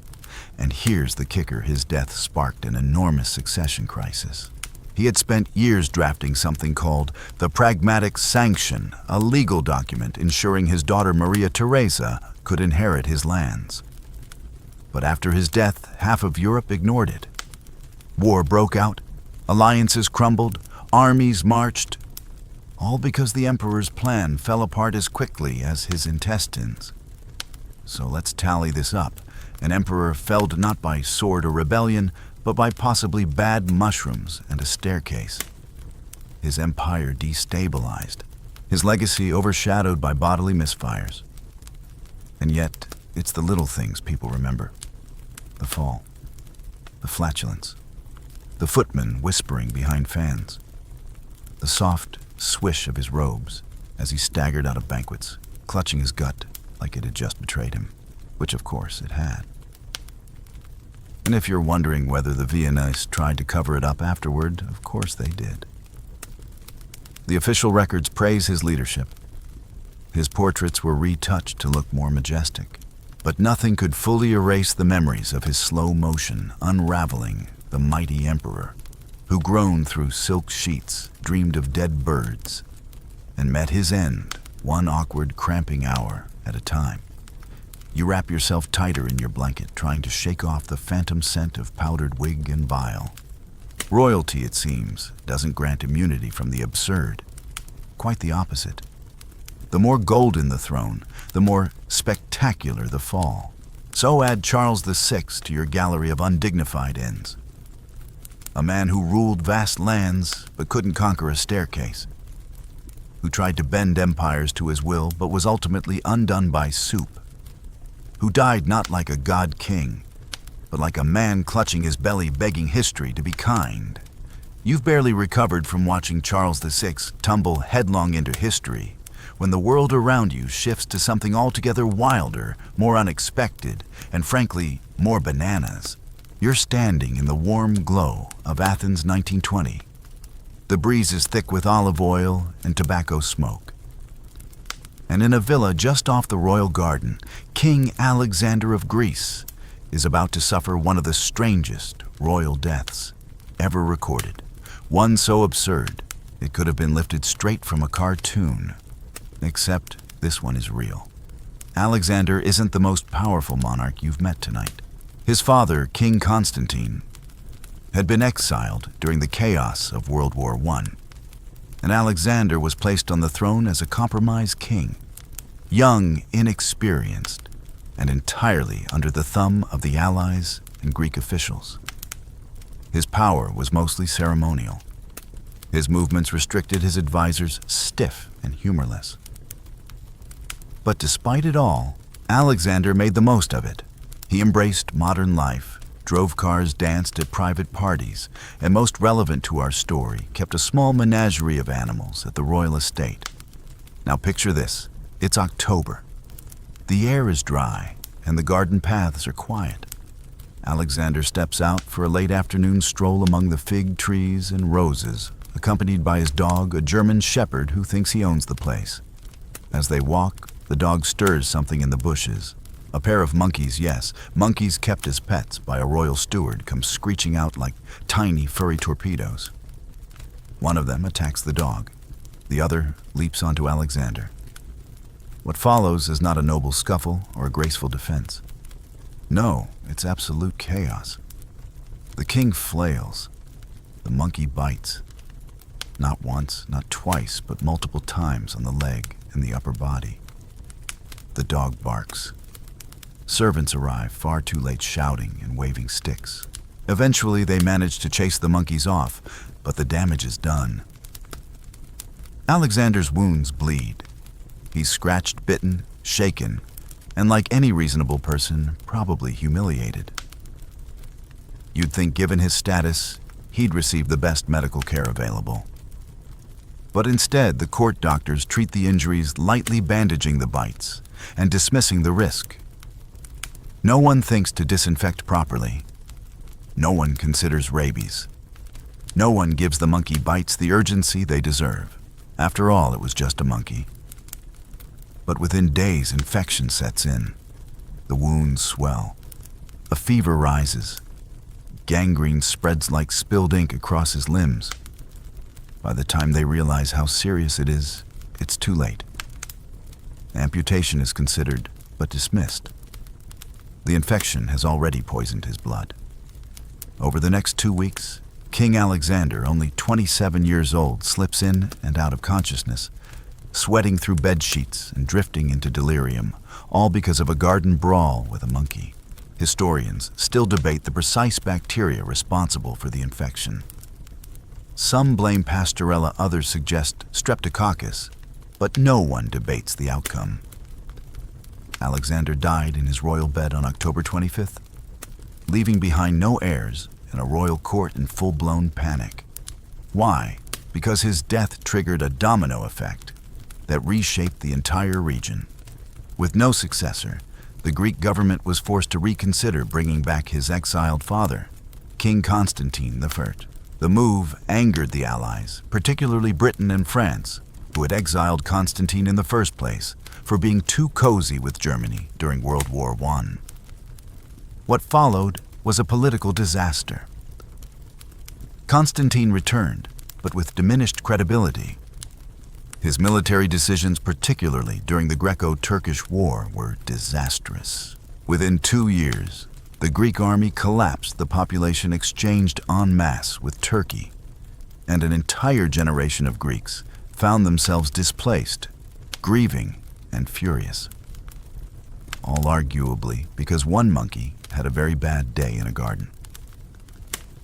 And here's the kicker: his death sparked an enormous succession crisis. He had spent years drafting something called the Pragmatic Sanction, a legal document ensuring his daughter Maria Theresa could inherit his lands. But after his death, half of Europe ignored it. War broke out, alliances crumbled, armies marched, all because the emperor's plan fell apart as quickly as his intestines. So let's tally this up. An emperor felled not by sword or rebellion, but by possibly bad mushrooms and a staircase. His empire destabilized, his legacy overshadowed by bodily misfires. And yet, it's the little things people remember. The fall, the flatulence, the footman whispering behind fans, the soft swish of his robes as he staggered out of banquets, clutching his gut like it had just betrayed him, which of course it had. And if you're wondering whether the Viennese tried to cover it up afterward, of course they did. The official records praise his leadership. His portraits were retouched to look more majestic, but nothing could fully erase the memories of his slow motion unraveling the mighty emperor, who groaned through silk sheets, dreamed of dead birds, and met his end one awkward, cramping hour at a time. You wrap yourself tighter in your blanket, trying to shake off the phantom scent of powdered wig and vial. Royalty, it seems, doesn't grant immunity from the absurd. Quite the opposite. The more gold in the throne, the more spectacular the fall. So add Charles VI to your gallery of undignified ends. A man who ruled vast lands but couldn't conquer a staircase, who tried to bend empires to his will but was ultimately undone by soup, who died not like a god-king, but like a man clutching his belly begging history to be kind. You've barely recovered from watching Charles VI tumble headlong into history when the world around you shifts to something altogether wilder, more unexpected, and frankly, more bananas. You're standing in the warm glow of Athens 1920. The breeze is thick with olive oil and tobacco smoke. And in a villa just off the royal garden, King Alexander of Greece is about to suffer one of the strangest royal deaths ever recorded. One so absurd, it could have been lifted straight from a cartoon. Except this one is real. Alexander isn't the most powerful monarch you've met tonight. His father, King Constantine, had been exiled during the chaos of World War I, and Alexander was placed on the throne as a compromise king, young, inexperienced, and entirely under the thumb of the Allies and Greek officials. His power was mostly ceremonial. His movements restricted, his advisors stiff and humorless. But despite it all, Alexander made the most of it. He embraced modern life, drove cars, danced at private parties, and most relevant to our story, kept a small menagerie of animals at the royal estate. Now picture this. It's October. The air is dry, and the garden paths are quiet. Alexander steps out for a late afternoon stroll among the fig trees and roses, accompanied by his dog, a German shepherd who thinks he owns the place. As they walk, the dog stirs something in the bushes. A pair of monkeys, yes, monkeys kept as pets by a royal steward, come screeching out like tiny furry torpedoes. One of them attacks the dog. The other leaps onto Alexander. What follows is not a noble scuffle or a graceful defense. No, it's absolute chaos. The king flails. The monkey bites. Not once, not twice, but multiple times on the leg and the upper body. The dog barks. Servants arrive far too late, shouting and waving sticks. Eventually, they manage to chase the monkeys off, but the damage is done. Alexander's wounds bleed. He's scratched, bitten, shaken, and like any reasonable person, probably humiliated. You'd think, given his status, he'd receive the best medical care available. But instead, the court doctors treat the injuries, lightly bandaging the bites and dismissing the risk. No one thinks to disinfect properly. No one considers rabies. No one gives the monkey bites the urgency they deserve. After all, it was just a monkey. But within days, infection sets in. The wounds swell. A fever rises. Gangrene spreads like spilled ink across his limbs. By the time they realize how serious it is, it's too late. Amputation is considered, but dismissed. The infection has already poisoned his blood. Over the next 2 weeks, King Alexander, only 27 years old, slips in and out of consciousness, sweating through bed sheets and drifting into delirium, all because of a garden brawl with a monkey. Historians still debate the precise bacteria responsible for the infection. Some blame Pastorella, others suggest streptococcus, but no one debates the outcome. Alexander died in his royal bed on October 25th, leaving behind no heirs and a royal court in full-blown panic. Why? Because his death triggered a domino effect that reshaped the entire region. With no successor, the Greek government was forced to reconsider bringing back his exiled father, King Constantine I. The move angered the Allies, particularly Britain and France, who had exiled Constantine in the first place for being too cozy with Germany during World War I. What followed was a political disaster. Constantine returned, but with diminished credibility. His military decisions, particularly during the Greco-Turkish War, were disastrous. Within 2 years, the Greek army collapsed, the population exchanged en masse with Turkey, and an entire generation of Greeks found themselves displaced, grieving, and furious. All arguably because one monkey had a very bad day in a garden.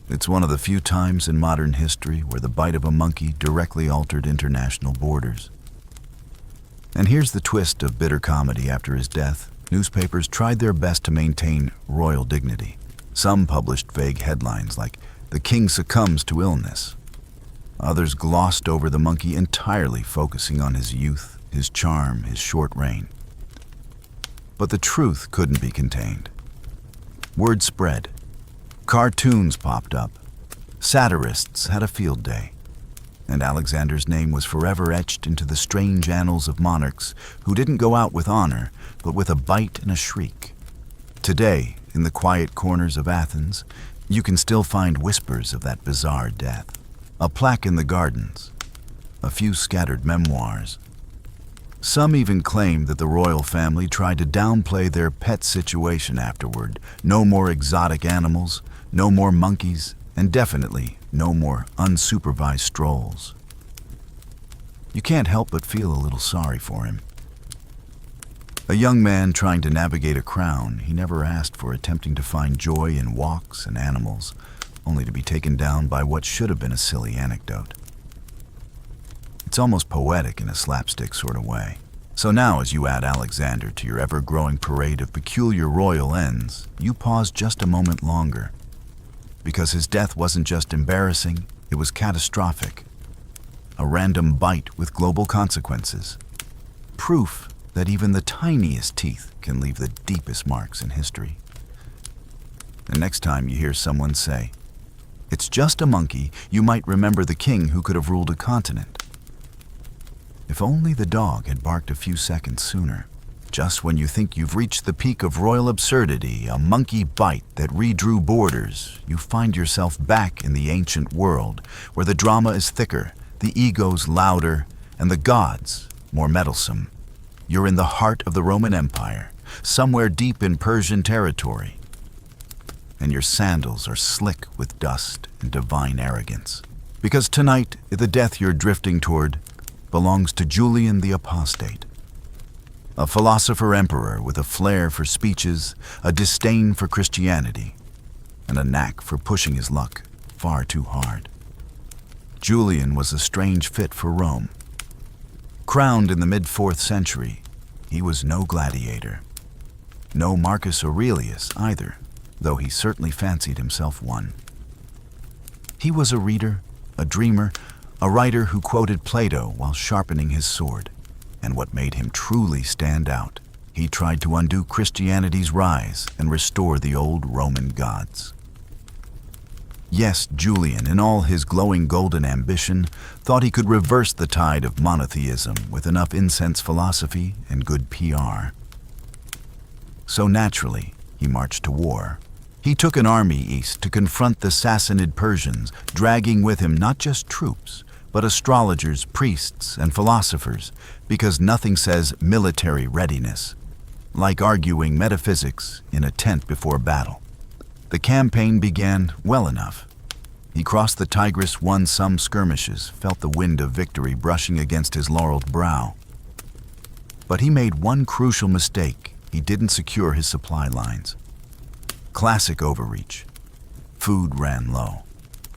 It's one of the few times in modern history where the bite of a monkey directly altered international borders. And here's the twist of bitter comedy. After his death, newspapers tried their best to maintain royal dignity. Some published vague headlines like, "The king succumbs to illness." Others glossed over the monkey entirely, focusing on his youth, his charm, his short reign. But the truth couldn't be contained. Word spread. Cartoons popped up. Satirists had a field day. And Alexander's name was forever etched into the strange annals of monarchs who didn't go out with honor, but with a bite and a shriek. Today, in the quiet corners of Athens, you can still find whispers of that bizarre death. A plaque in the gardens, a few scattered memoirs. Some even claim that the royal family tried to downplay their pet situation afterward. No more exotic animals, no more monkeys, and definitely no more unsupervised strolls. You can't help but feel a little sorry for him. A young man trying to navigate a crown, he never asked for, attempting to find joy in walks and animals, only to be taken down by what should have been a silly anecdote. It's almost poetic in a slapstick sort of way. So now, as you add Alexander to your ever-growing parade of peculiar royal ends, you pause just a moment longer. Because his death wasn't just embarrassing, it was catastrophic. A random bite with global consequences. Proof that even the tiniest teeth can leave the deepest marks in history. The next time you hear someone say, "It's just a monkey," you might remember the king who could have ruled a continent. If only the dog had barked a few seconds sooner. Just when you think you've reached the peak of royal absurdity, a monkey bite that redrew borders, you find yourself back in the ancient world, where the drama is thicker, the egos louder, and the gods more meddlesome. You're in the heart of the Roman Empire, somewhere deep in Persian territory, and your sandals are slick with dust and divine arrogance. Because tonight, the death you're drifting toward belongs to Julian the Apostate, a philosopher-emperor with a flair for speeches, a disdain for Christianity, and a knack for pushing his luck far too hard. Julian was a strange fit for Rome. Crowned in the mid-4th century, he was no gladiator. No Marcus Aurelius either, though he certainly fancied himself one. He was a reader, a dreamer, a writer who quoted Plato while sharpening his sword. And what made him truly stand out, he tried to undo Christianity's rise and restore the old Roman gods. Yes, Julian, in all his glowing golden ambition, thought he could reverse the tide of monotheism with enough incense philosophy and good PR. So naturally, he marched to war. He took an army east to confront the Sassanid Persians, dragging with him not just troops, but astrologers, priests, and philosophers, because nothing says military readiness like arguing metaphysics in a tent before battle. The campaign began well enough. He crossed the Tigris, won some skirmishes, felt the wind of victory brushing against his laureled brow. But he made one crucial mistake. He didn't secure his supply lines. Classic overreach. Food ran low.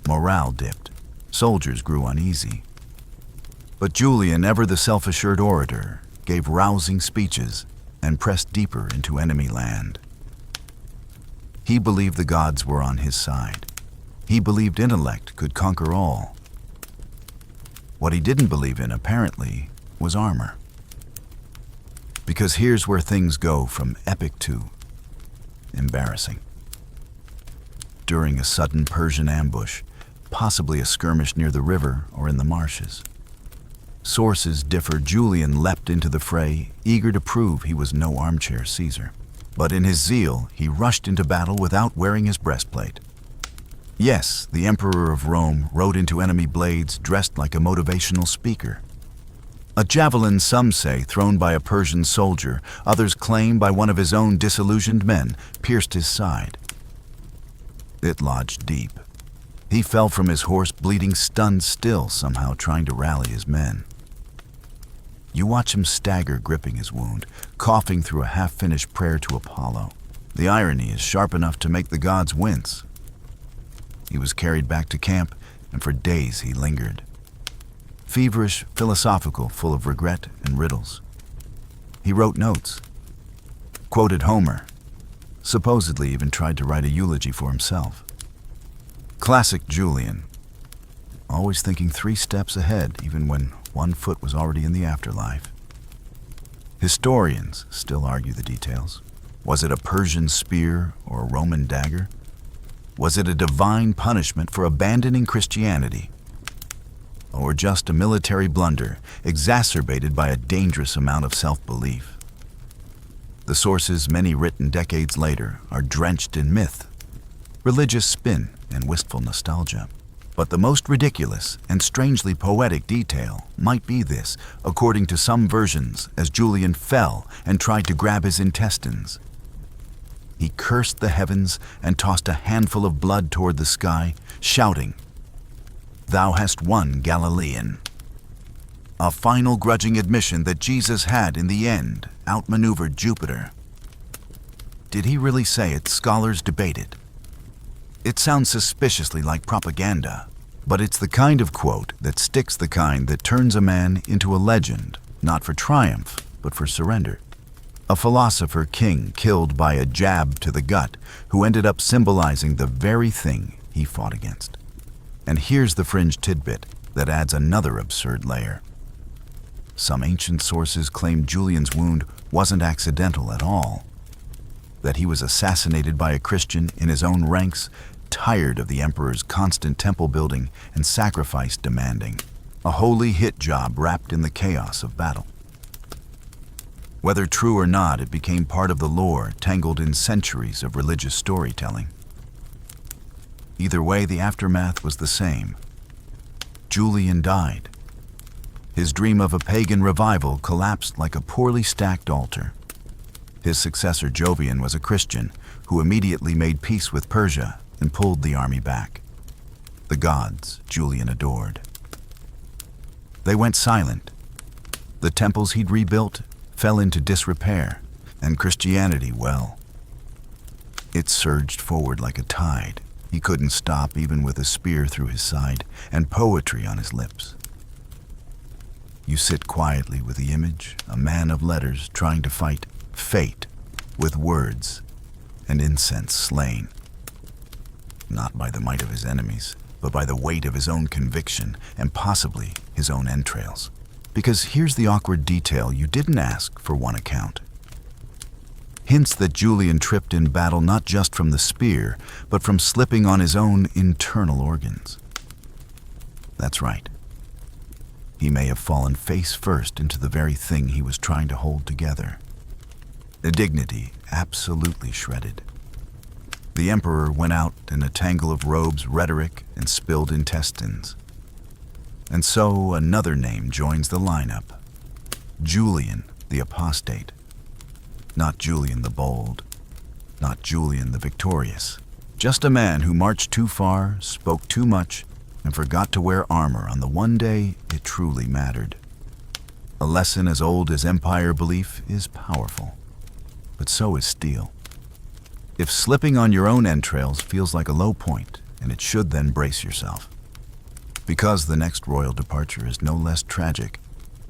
Morale dipped. Soldiers grew uneasy. But Julian, ever the self-assured orator, gave rousing speeches and pressed deeper into enemy land. He believed the gods were on his side. He believed intellect could conquer all. What he didn't believe in, apparently, was armor. Because here's where things go from epic to embarrassing. During a sudden Persian ambush, possibly a skirmish near the river or in the marshes. Sources differ. Julian leapt into the fray, eager to prove he was no armchair Caesar. But in his zeal, he rushed into battle without wearing his breastplate. Yes, the Emperor of Rome rode into enemy blades dressed like a motivational speaker. A javelin, some say, thrown by a Persian soldier, others claim by one of his own disillusioned men, pierced his side. It lodged deep. He fell from his horse, bleeding, stunned still, somehow trying to rally his men. You watch him stagger, gripping his wound, coughing through a half-finished prayer to Apollo. The irony is sharp enough to make the gods wince. He was carried back to camp, and for days he lingered. Feverish, philosophical, full of regret and riddles. He wrote notes, quoted Homer, supposedly even tried to write a eulogy for himself. Classic Julian, always thinking 3 steps ahead, even when 1 foot was already in the afterlife. Historians still argue the details. Was it a Persian spear or a Roman dagger? Was it a divine punishment for abandoning Christianity? Or just a military blunder exacerbated by a dangerous amount of self-belief? The sources, many written decades later, are drenched in myth, religious spin, and wistful nostalgia. But the most ridiculous and strangely poetic detail might be this, according to some versions, as Julian fell and tried to grab his intestines. He cursed the heavens and tossed a handful of blood toward the sky, shouting, "Thou hast won, Galilean." A final grudging admission that Jesus had, in the end, outmaneuvered Jupiter. Did he really say it? Scholars debated. It sounds suspiciously like propaganda, but it's the kind of quote that sticks, the kind that turns a man into a legend, not for triumph, but for surrender. A philosopher king killed by a jab to the gut, who ended up symbolizing the very thing he fought against. And here's the fringe tidbit that adds another absurd layer. Some ancient sources claim Julian's wound wasn't accidental at all, that he was assassinated by a Christian in his own ranks, tired of the emperor's constant temple building and sacrifice demanding. A holy hit job wrapped in the chaos of battle. Whether true or not, it became part of the lore, tangled in centuries of religious storytelling. Either way, the aftermath was the same. Julian died. His dream of a pagan revival collapsed like a poorly stacked altar. His successor, Jovian, was a Christian who immediately made peace with Persia and pulled the army back. The gods Julian adored. They went silent. The temples he'd rebuilt fell into disrepair, and Christianity, well, it surged forward like a tide. He couldn't stop, even with a spear through his side and poetry on his lips. You sit quietly with the image, a man of letters trying to fight fate with words and incense slain. Not by the might of his enemies, but by the weight of his own conviction and possibly his own entrails. Because here's the awkward detail you didn't ask for one account. hints that Julian tripped in battle not just from the spear, but from slipping on his own internal organs. That's right. He may have fallen face first into the very thing he was trying to hold together. A dignity absolutely shredded. The emperor went out in a tangle of robes, rhetoric, and spilled intestines. And so another name joins the lineup. Julian the apostate. Not Julian the bold. Not Julian the victorious. Just a man who marched too far, spoke too much, and forgot to wear armor on the one day it truly mattered. A lesson as old as empire belief is powerful, but so is steel. If slipping on your own entrails feels like a low point, and it should, then brace yourself. Because the next royal departure is no less tragic,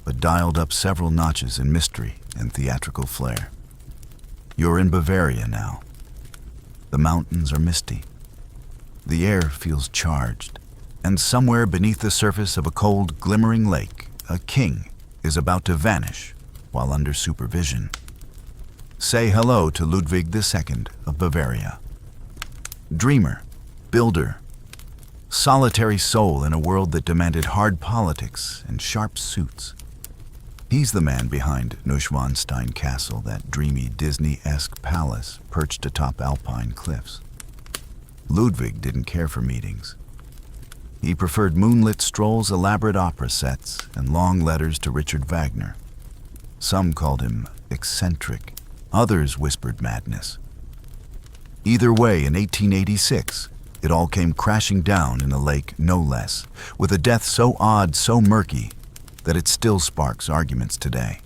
but dialed up several notches in mystery and theatrical flair. You're in Bavaria now. The mountains are misty. The air feels charged, and somewhere beneath the surface of a cold, glimmering lake, a king is about to vanish while under supervision. Say hello to Ludwig II of Bavaria. Dreamer, builder, solitary soul in a world that demanded hard politics and sharp suits. He's the man behind Neuschwanstein Castle, that dreamy Disney-esque palace perched atop alpine cliffs. Ludwig didn't care for meetings. He preferred moonlit strolls, elaborate opera sets, and long letters to Richard Wagner. Some called him eccentric. Others whispered madness. Either way, in 1886, it all came crashing down in a lake no less, with a death so odd, so murky, that it still sparks arguments today.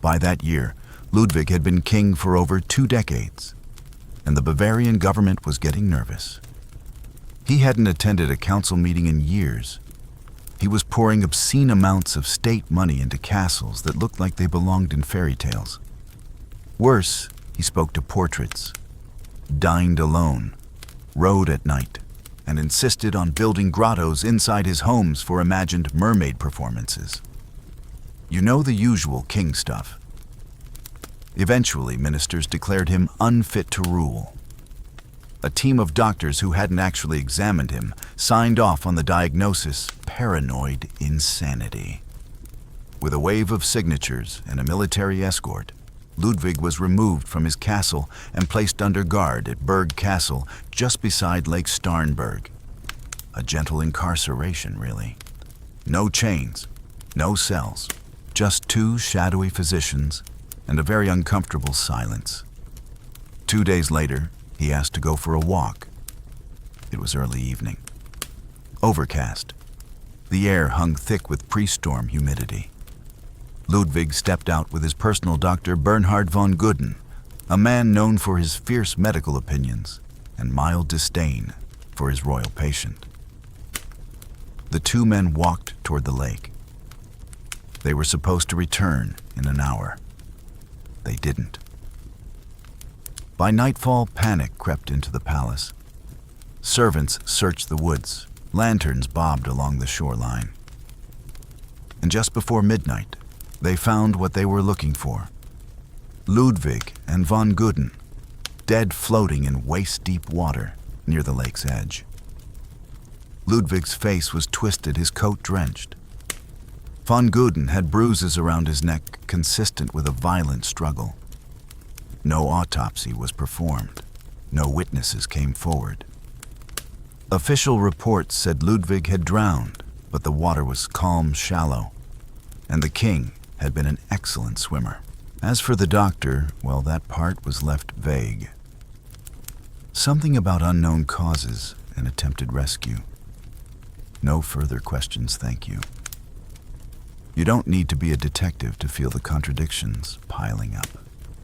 By that year, Ludwig had been king for over 2 decades, and the Bavarian government was getting nervous. He hadn't attended a council meeting in years. He was pouring obscene amounts of state money into castles that looked like they belonged in fairy tales. Worse, he spoke to portraits, dined alone, rode at night, and insisted on building grottos inside his homes for imagined mermaid performances. You know the usual king stuff. Eventually, ministers declared him unfit to rule. A team of doctors who hadn't actually examined him signed off on the diagnosis, paranoid insanity. With a wave of signatures and a military escort, Ludwig was removed from his castle and placed under guard at Berg Castle, just beside Lake Starnberg. A gentle incarceration, really. No chains, no cells, just 2 shadowy physicians and a very uncomfortable silence. 2 days later, he asked to go for a walk. It was early evening. Overcast. The air hung thick with pre-storm humidity. Ludwig stepped out with his personal doctor Bernhard von Gudden, a man known for his fierce medical opinions and mild disdain for his royal patient. The 2 men walked toward the lake. They were supposed to return in an hour. They didn't. By nightfall, panic crept into the palace. Servants searched the woods. Lanterns bobbed along the shoreline. And just before midnight, they found what they were looking for. Ludwig and von Gudden, dead floating in waist-deep water near the lake's edge. Ludwig's face was twisted, his coat drenched. Von Gudden had bruises around his neck consistent with a violent struggle. No autopsy was performed. No witnesses came forward. Official reports said Ludwig had drowned, but the water was calm, shallow, and the king had been an excellent swimmer. As for the doctor, well, that part was left vague. Something about unknown causes and attempted rescue. No further questions, thank you. You don't need to be a detective to feel the contradictions piling up.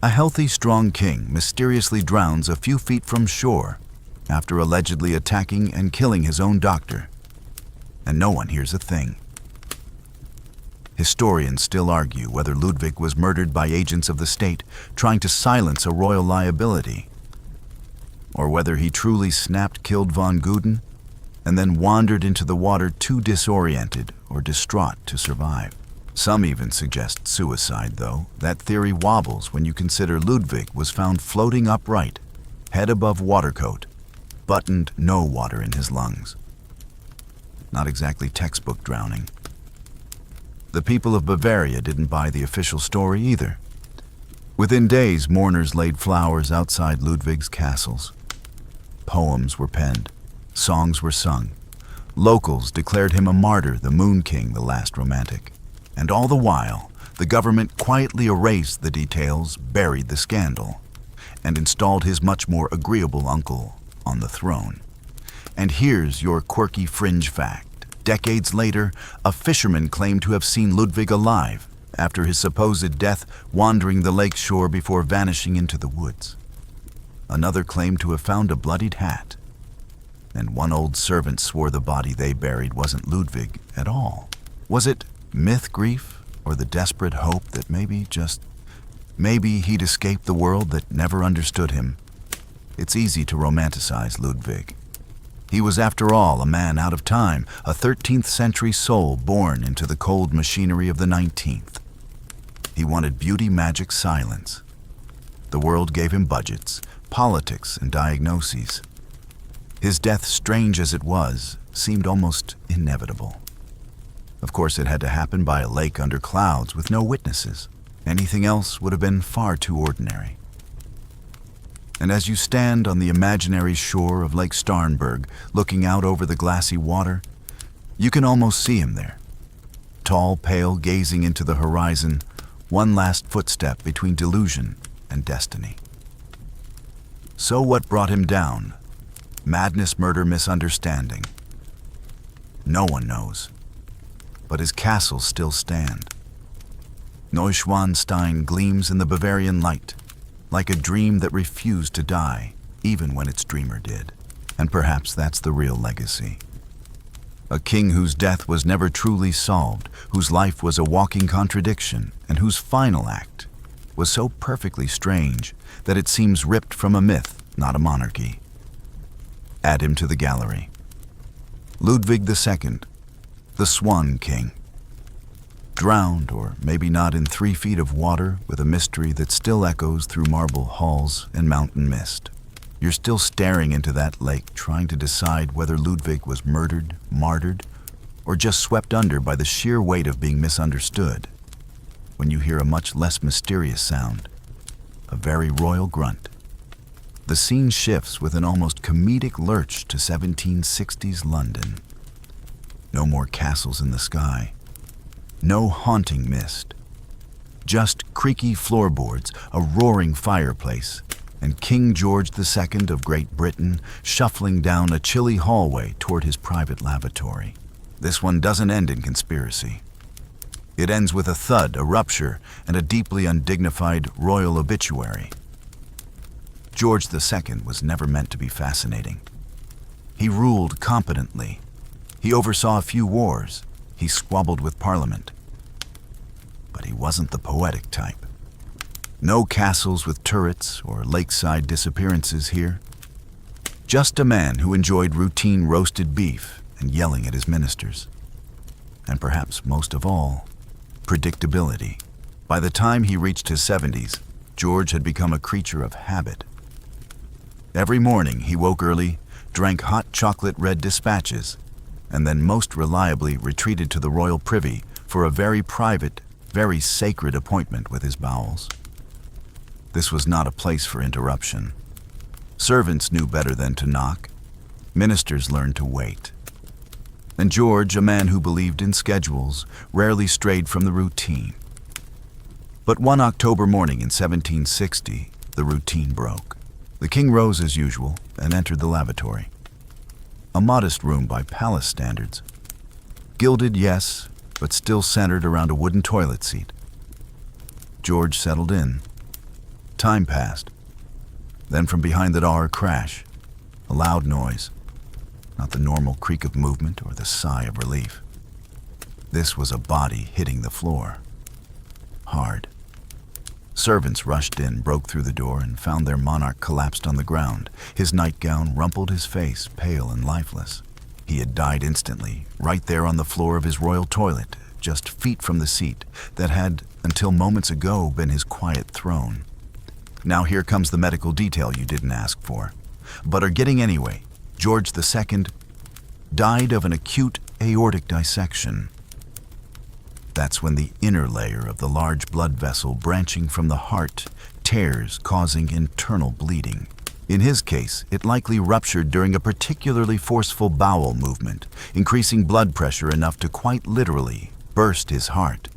A healthy, strong king mysteriously drowns a few feet from shore after allegedly attacking and killing his own doctor, and no one hears a thing. Historians still argue whether Ludwig was murdered by agents of the state trying to silence a royal liability, or whether he truly killed von Gudden and then wandered into the water too disoriented or distraught to survive. Some even suggest suicide, though. That theory wobbles when you consider Ludwig was found floating upright, head above watercoat, buttoned, no water in his lungs. Not exactly textbook drowning. The people of Bavaria didn't buy the official story either. Within days, mourners laid flowers outside Ludwig's castles. Poems were penned, songs were sung. Locals declared him a martyr, the Moon King, the last romantic. And all the while, the government quietly erased the details, buried the scandal, and installed his much more agreeable uncle on the throne. And here's your quirky fringe fact. Decades later, a fisherman claimed to have seen Ludwig alive after his supposed death, wandering the lake shore before vanishing into the woods. Another claimed to have found a bloodied hat. And one old servant swore the body they buried wasn't Ludwig at all. Was it myth grief, or the desperate hope that maybe he'd escaped the world that never understood him? It's easy to romanticize Ludwig. He was, after all, a man out of time, a 13th century soul born into the cold machinery of the 19th. He wanted beauty, magic, silence. The world gave him budgets, politics, and diagnoses. His death, strange as it was, seemed almost inevitable. Of course, it had to happen by a lake under clouds with no witnesses. Anything else would have been far too ordinary. And as you stand on the imaginary shore of Lake Starnberg, looking out over the glassy water, you can almost see him there. Tall, pale, gazing into the horizon, one last footstep between delusion and destiny. So what brought him down? Madness, murder, misunderstanding. No one knows. But his castles still stand. Neuschwanstein gleams in the Bavarian light, like a dream that refused to die, even when its dreamer did. And perhaps that's the real legacy. A king whose death was never truly solved, whose life was a walking contradiction, and whose final act was so perfectly strange that it seems ripped from a myth, not a monarchy. Add him to the gallery. Ludwig II, the Swan King. Drowned, or maybe not, in 3 feet of water with a mystery that still echoes through marble halls and mountain mist. You're still staring into that lake, trying to decide whether Ludwig was murdered, martyred, or just swept under by the sheer weight of being misunderstood, when you hear a much less mysterious sound, a very royal grunt. The scene shifts with an almost comedic lurch to 1760s London. No more castles in the sky. No haunting mist. Just creaky floorboards, a roaring fireplace, and King George II of Great Britain shuffling down a chilly hallway toward his private lavatory. This one doesn't end in conspiracy. It ends with a thud, a rupture, and a deeply undignified royal obituary. George II was never meant to be fascinating. He ruled competently. He oversaw a few wars. He squabbled with Parliament. But he wasn't the poetic type. No castles with turrets or lakeside disappearances here. Just a man who enjoyed routine roasted beef and yelling at his ministers. And perhaps most of all, predictability. By the time he reached his 70s, George had become a creature of habit. Every morning he woke early, drank hot chocolate red dispatches, and then most reliably retreated to the royal privy for a very private, very sacred appointment with his bowels. This was not a place for interruption. Servants knew better than to knock. Ministers learned to wait. And George, a man who believed in schedules, rarely strayed from the routine. But one October morning in 1760, the routine broke. The king rose as usual and entered the lavatory. A modest room by palace standards. Gilded, yes, but still centered around a wooden toilet seat. George settled in. Time passed. Then from behind the door, a crash. A loud noise. Not the normal creak of movement or the sigh of relief. This was a body hitting the floor. Hard. Servants rushed in, broke through the door, and found their monarch collapsed on the ground. His nightgown rumpled his face, pale and lifeless. He had died instantly, right there on the floor of his royal toilet, just feet from the seat that had, until moments ago, been his quiet throne. Now here comes the medical detail you didn't ask for, but are getting anyway. George II died of an acute aortic dissection. That's when the inner layer of the large blood vessel branching from the heart tears, causing internal bleeding. In his case, it likely ruptured during a particularly forceful bowel movement, increasing blood pressure enough to quite literally burst his heart.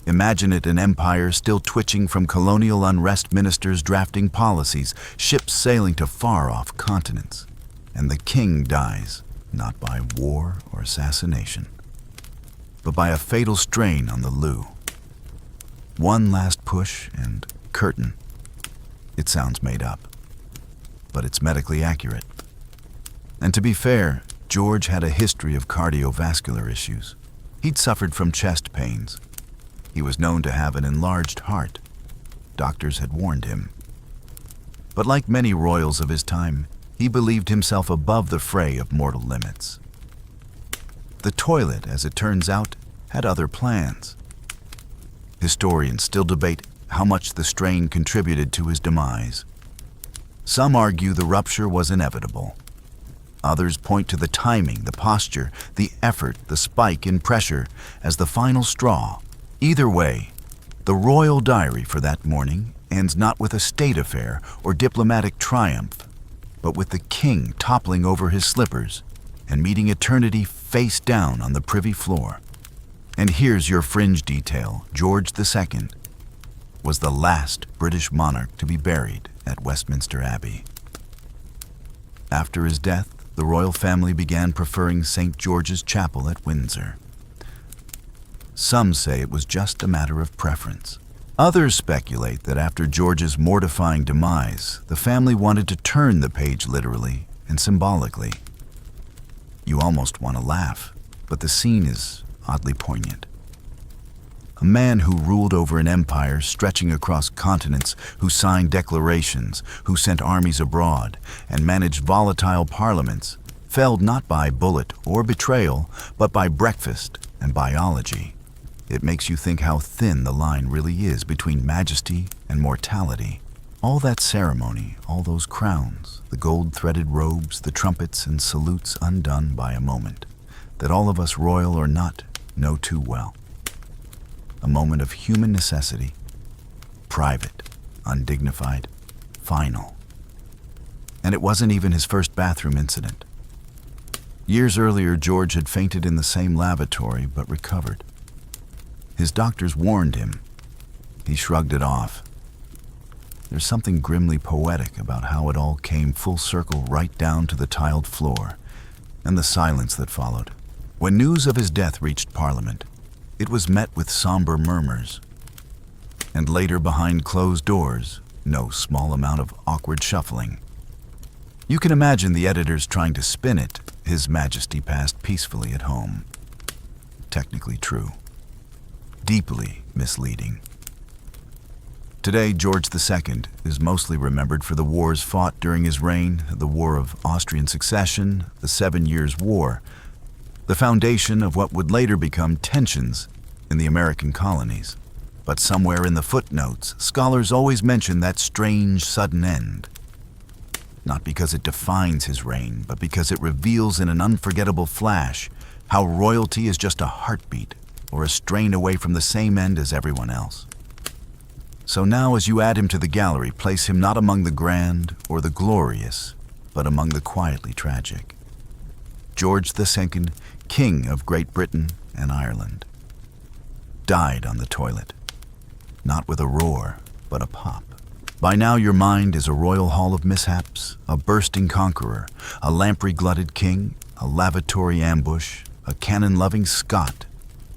Imagine it an empire still twitching from colonial unrest, ministers drafting policies, ships sailing to far-off continents. And the king dies, not by war or assassination, but by a fatal strain on the loo. One last push and curtain. It sounds made up, but it's medically accurate. And to be fair, George had a history of cardiovascular issues. He'd suffered from chest pains. He was known to have an enlarged heart. Doctors had warned him. But like many royals of his time, he believed himself above the fray of mortal limits. The toilet, as it turns out, had other plans. Historians still debate how much the strain contributed to his demise. Some argue the rupture was inevitable. Others point to the timing, the posture, the effort, the spike in pressure as the final straw. Either way, the royal diary for that morning ends not with a state affair or diplomatic triumph, but with the king toppling over his slippers and meeting eternity face down on the privy floor. And here's your fringe detail. George II was the last British monarch to be buried at Westminster Abbey. After his death, the royal family began preferring St. George's Chapel at Windsor. Some say it was just a matter of preference. Others speculate that after George's mortifying demise, the family wanted to turn the page literally and symbolically. You almost want to laugh, but the scene is oddly poignant. A man who ruled over an empire stretching across continents, who signed declarations, who sent armies abroad, and managed volatile parliaments, felled not by bullet or betrayal, but by breakfast and biology. It makes you think how thin the line really is between majesty and mortality. All that ceremony, all those crowns, the gold-threaded robes, the trumpets and salutes undone by a moment that all of us, royal or not, know too well. A moment of human necessity, private, undignified, final. And it wasn't even his first bathroom incident. Years earlier, George had fainted in the same lavatory but recovered. His doctors warned him. He shrugged it off. There's something grimly poetic about how it all came full circle right down to the tiled floor and the silence that followed. When news of his death reached Parliament, it was met with somber murmurs. And later, behind closed doors, no small amount of awkward shuffling. You can imagine the editors trying to spin it. His Majesty passed peacefully at home. Technically true. Deeply misleading. Today, George II is mostly remembered for the wars fought during his reign, the War of Austrian Succession, the 7 Years' War, the foundation of what would later become tensions in the American colonies. But somewhere in the footnotes, scholars always mention that strange sudden end. Not because it defines his reign, but because it reveals in an unforgettable flash how royalty is just a heartbeat or a strain away from the same end as everyone else. So now, as you add him to the gallery, place him not among the grand or the glorious, but among the quietly tragic. George II, King of Great Britain and Ireland, died on the toilet, not with a roar, but a pop. By now your mind is a royal hall of mishaps, a bursting conqueror, a lamprey-glutted king, a lavatory ambush, a cannon-loving Scot,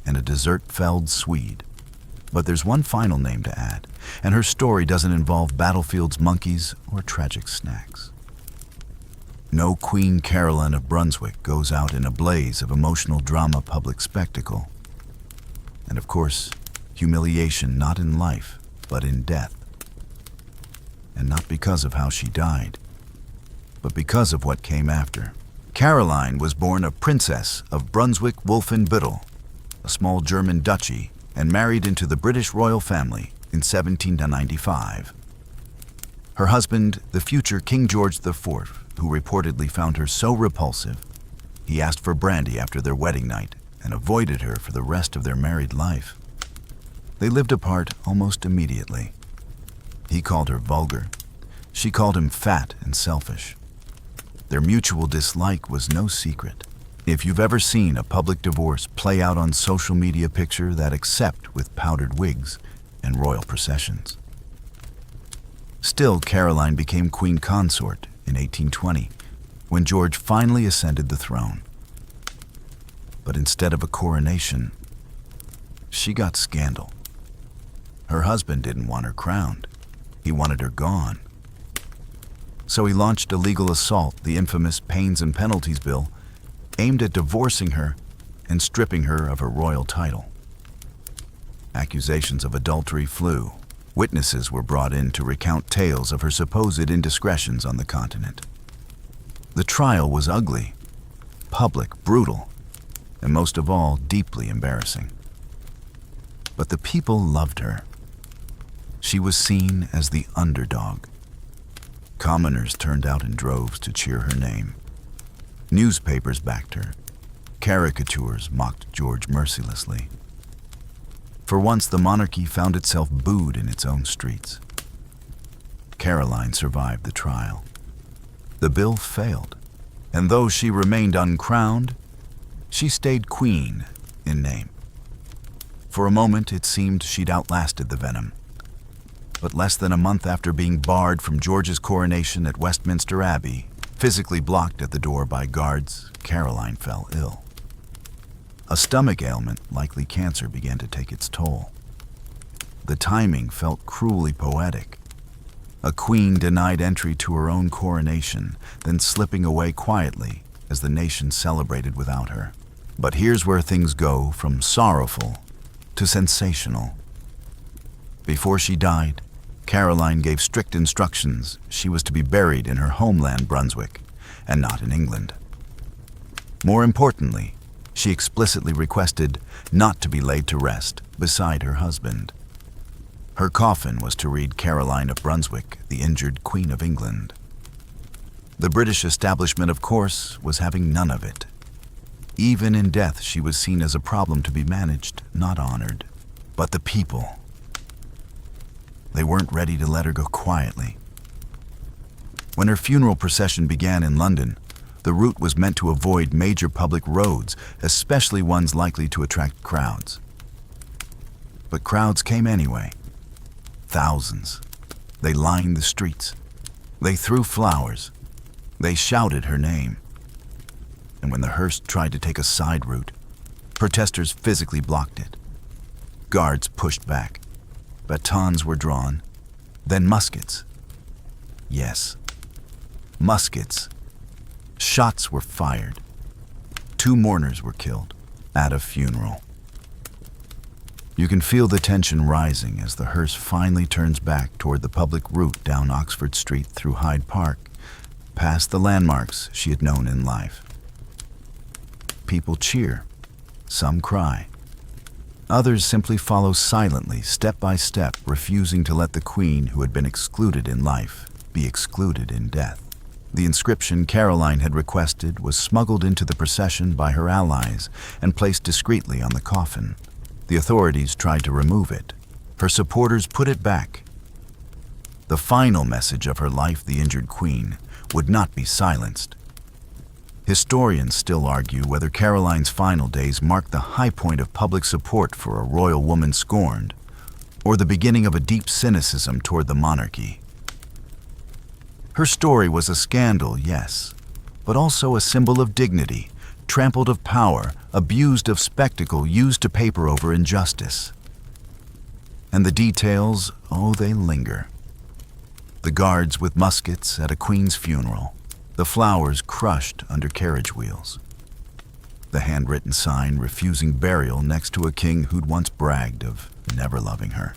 and a dessert-felled Swede. But there's one final name to add, and her story doesn't involve battlefields, monkeys, or tragic snacks. No Queen Caroline of Brunswick goes out in a blaze of emotional drama public spectacle. And of course, humiliation not in life, but in death. And not because of how she died, but because of what came after. Caroline was born a princess of Brunswick-Wolfenbüttel, a small German duchy, and married into the British royal family in 1795. Her husband, the future King George IV, who reportedly found her so repulsive, he asked for brandy after their wedding night and avoided her for the rest of their married life. They lived apart almost immediately. He called her vulgar. She called him fat and selfish. Their mutual dislike was no secret. If you've ever seen a public divorce play out on social media, picture that, except with powdered wigs and royal processions. Still, Caroline became queen consort in 1820, when George finally ascended the throne. But instead of a coronation, she got scandal. Her husband didn't want her crowned. He wanted her gone. So he launched a legal assault, the infamous Pains and Penalties Bill, aimed at divorcing her and stripping her of her royal title. Accusations of adultery flew. Witnesses were brought in to recount tales of her supposed indiscretions on the continent. The trial was ugly, public, brutal, and most of all, deeply embarrassing. But the people loved her. She was seen as the underdog. Commoners turned out in droves to cheer her name. Newspapers backed her. Caricatures mocked George mercilessly. For once, the monarchy found itself booed in its own streets. Caroline survived the trial. The bill failed, and though she remained uncrowned, she stayed queen in name. For a moment, it seemed she'd outlasted the venom. But less than a month after being barred from George's coronation at Westminster Abbey, physically blocked at the door by guards, Caroline fell ill. A stomach ailment, likely cancer, began to take its toll. The timing felt cruelly poetic. A queen denied entry to her own coronation, then slipping away quietly as the nation celebrated without her. But here's where things go from sorrowful to sensational. Before she died, Caroline gave strict instructions she was to be buried in her homeland, Brunswick, and not in England. More importantly, she explicitly requested not to be laid to rest beside her husband. Her coffin was to read Caroline of Brunswick, the injured Queen of England. The British establishment, of course, was having none of it. Even in death, she was seen as a problem to be managed, not honored. But the people, they weren't ready to let her go quietly. When her funeral procession began in London, the route was meant to avoid major public roads, especially ones likely to attract crowds. But crowds came anyway. Thousands. They lined the streets. They threw flowers. They shouted her name. And when the hearse tried to take a side route, protesters physically blocked it. Guards pushed back. Batons were drawn, then muskets. Yes, muskets. Shots were fired. 2 mourners were killed at a funeral. You can feel the tension rising as the hearse finally turns back toward the public route down Oxford Street through Hyde Park, past the landmarks she had known in life. People cheer. Some cry. Others simply follow silently, step by step, refusing to let the queen who had been excluded in life be excluded in death. The inscription Caroline had requested was smuggled into the procession by her allies and placed discreetly on the coffin. The authorities tried to remove it. Her supporters put it back. The final message of her life, the injured queen, would not be silenced. Historians still argue whether Caroline's final days marked the high point of public support for a royal woman scorned, or the beginning of a deep cynicism toward the monarchy. Her story was a scandal, yes, but also a symbol of dignity, trampled of power, abused of spectacle, used to paper over injustice. And the details, oh, they linger. The guards with muskets at a queen's funeral, the flowers crushed under carriage wheels, the handwritten sign refusing burial next to a king who'd once bragged of never loving her.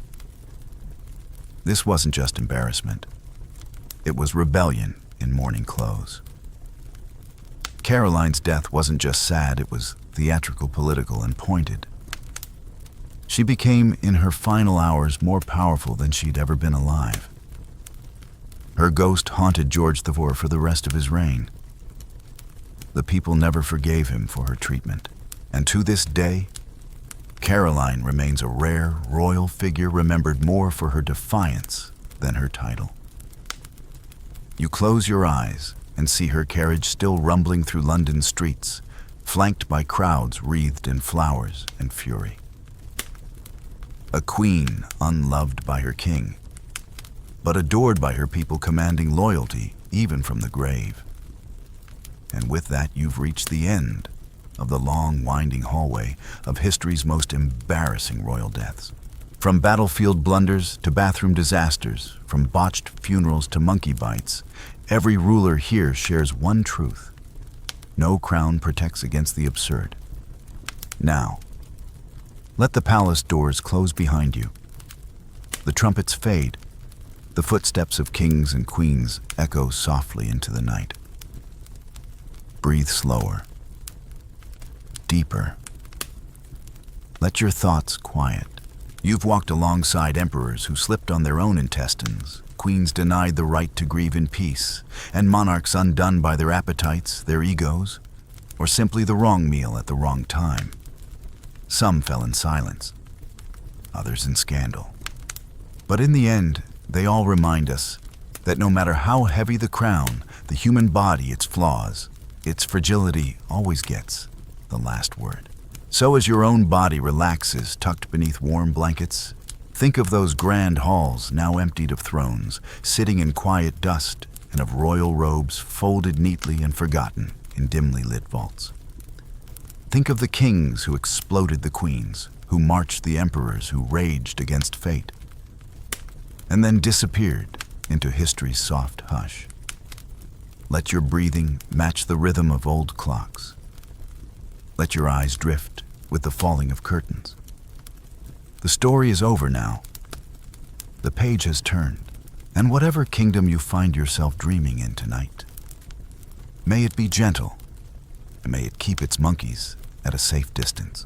This wasn't just embarrassment. It was rebellion in mourning clothes. Caroline's death wasn't just sad, it was theatrical, political, and pointed. She became, in her final hours, more powerful than she'd ever been alive. Her ghost haunted George IV for the rest of his reign. The people never forgave him for her treatment, and to this day, Caroline remains a rare royal figure remembered more for her defiance than her title. You close your eyes and see her carriage still rumbling through London streets, flanked by crowds wreathed in flowers and fury. A queen unloved by her king, but adored by her people, commanding loyalty even from the grave. And with that, you've reached the end of the long, winding hallway of history's most embarrassing royal deaths. From battlefield blunders to bathroom disasters, from botched funerals to monkey bites, every ruler here shares one truth: no crown protects against the absurd. Now, let the palace doors close behind you. The trumpets fade. The footsteps of kings and queens echo softly into the night. Breathe slower, deeper. Let your thoughts quiet. You've walked alongside emperors who slipped on their own intestines, queens denied the right to grieve in peace, and monarchs undone by their appetites, their egos, or simply the wrong meal at the wrong time. Some fell in silence, others in scandal. But in the end, they all remind us that no matter how heavy the crown, the human body, its flaws, its fragility always gets the last word. So as your own body relaxes tucked beneath warm blankets, think of those grand halls now emptied of thrones, sitting in quiet dust and of royal robes folded neatly and forgotten in dimly lit vaults. Think of the kings who exploded the queens, who marched the emperors who raged against fate, and then disappeared into history's soft hush. Let your breathing match the rhythm of old clocks. Let your eyes drift with the falling of curtains. The story is over now. The page has turned, and whatever kingdom you find yourself dreaming in tonight, may it be gentle, and may it keep its monkeys at a safe distance.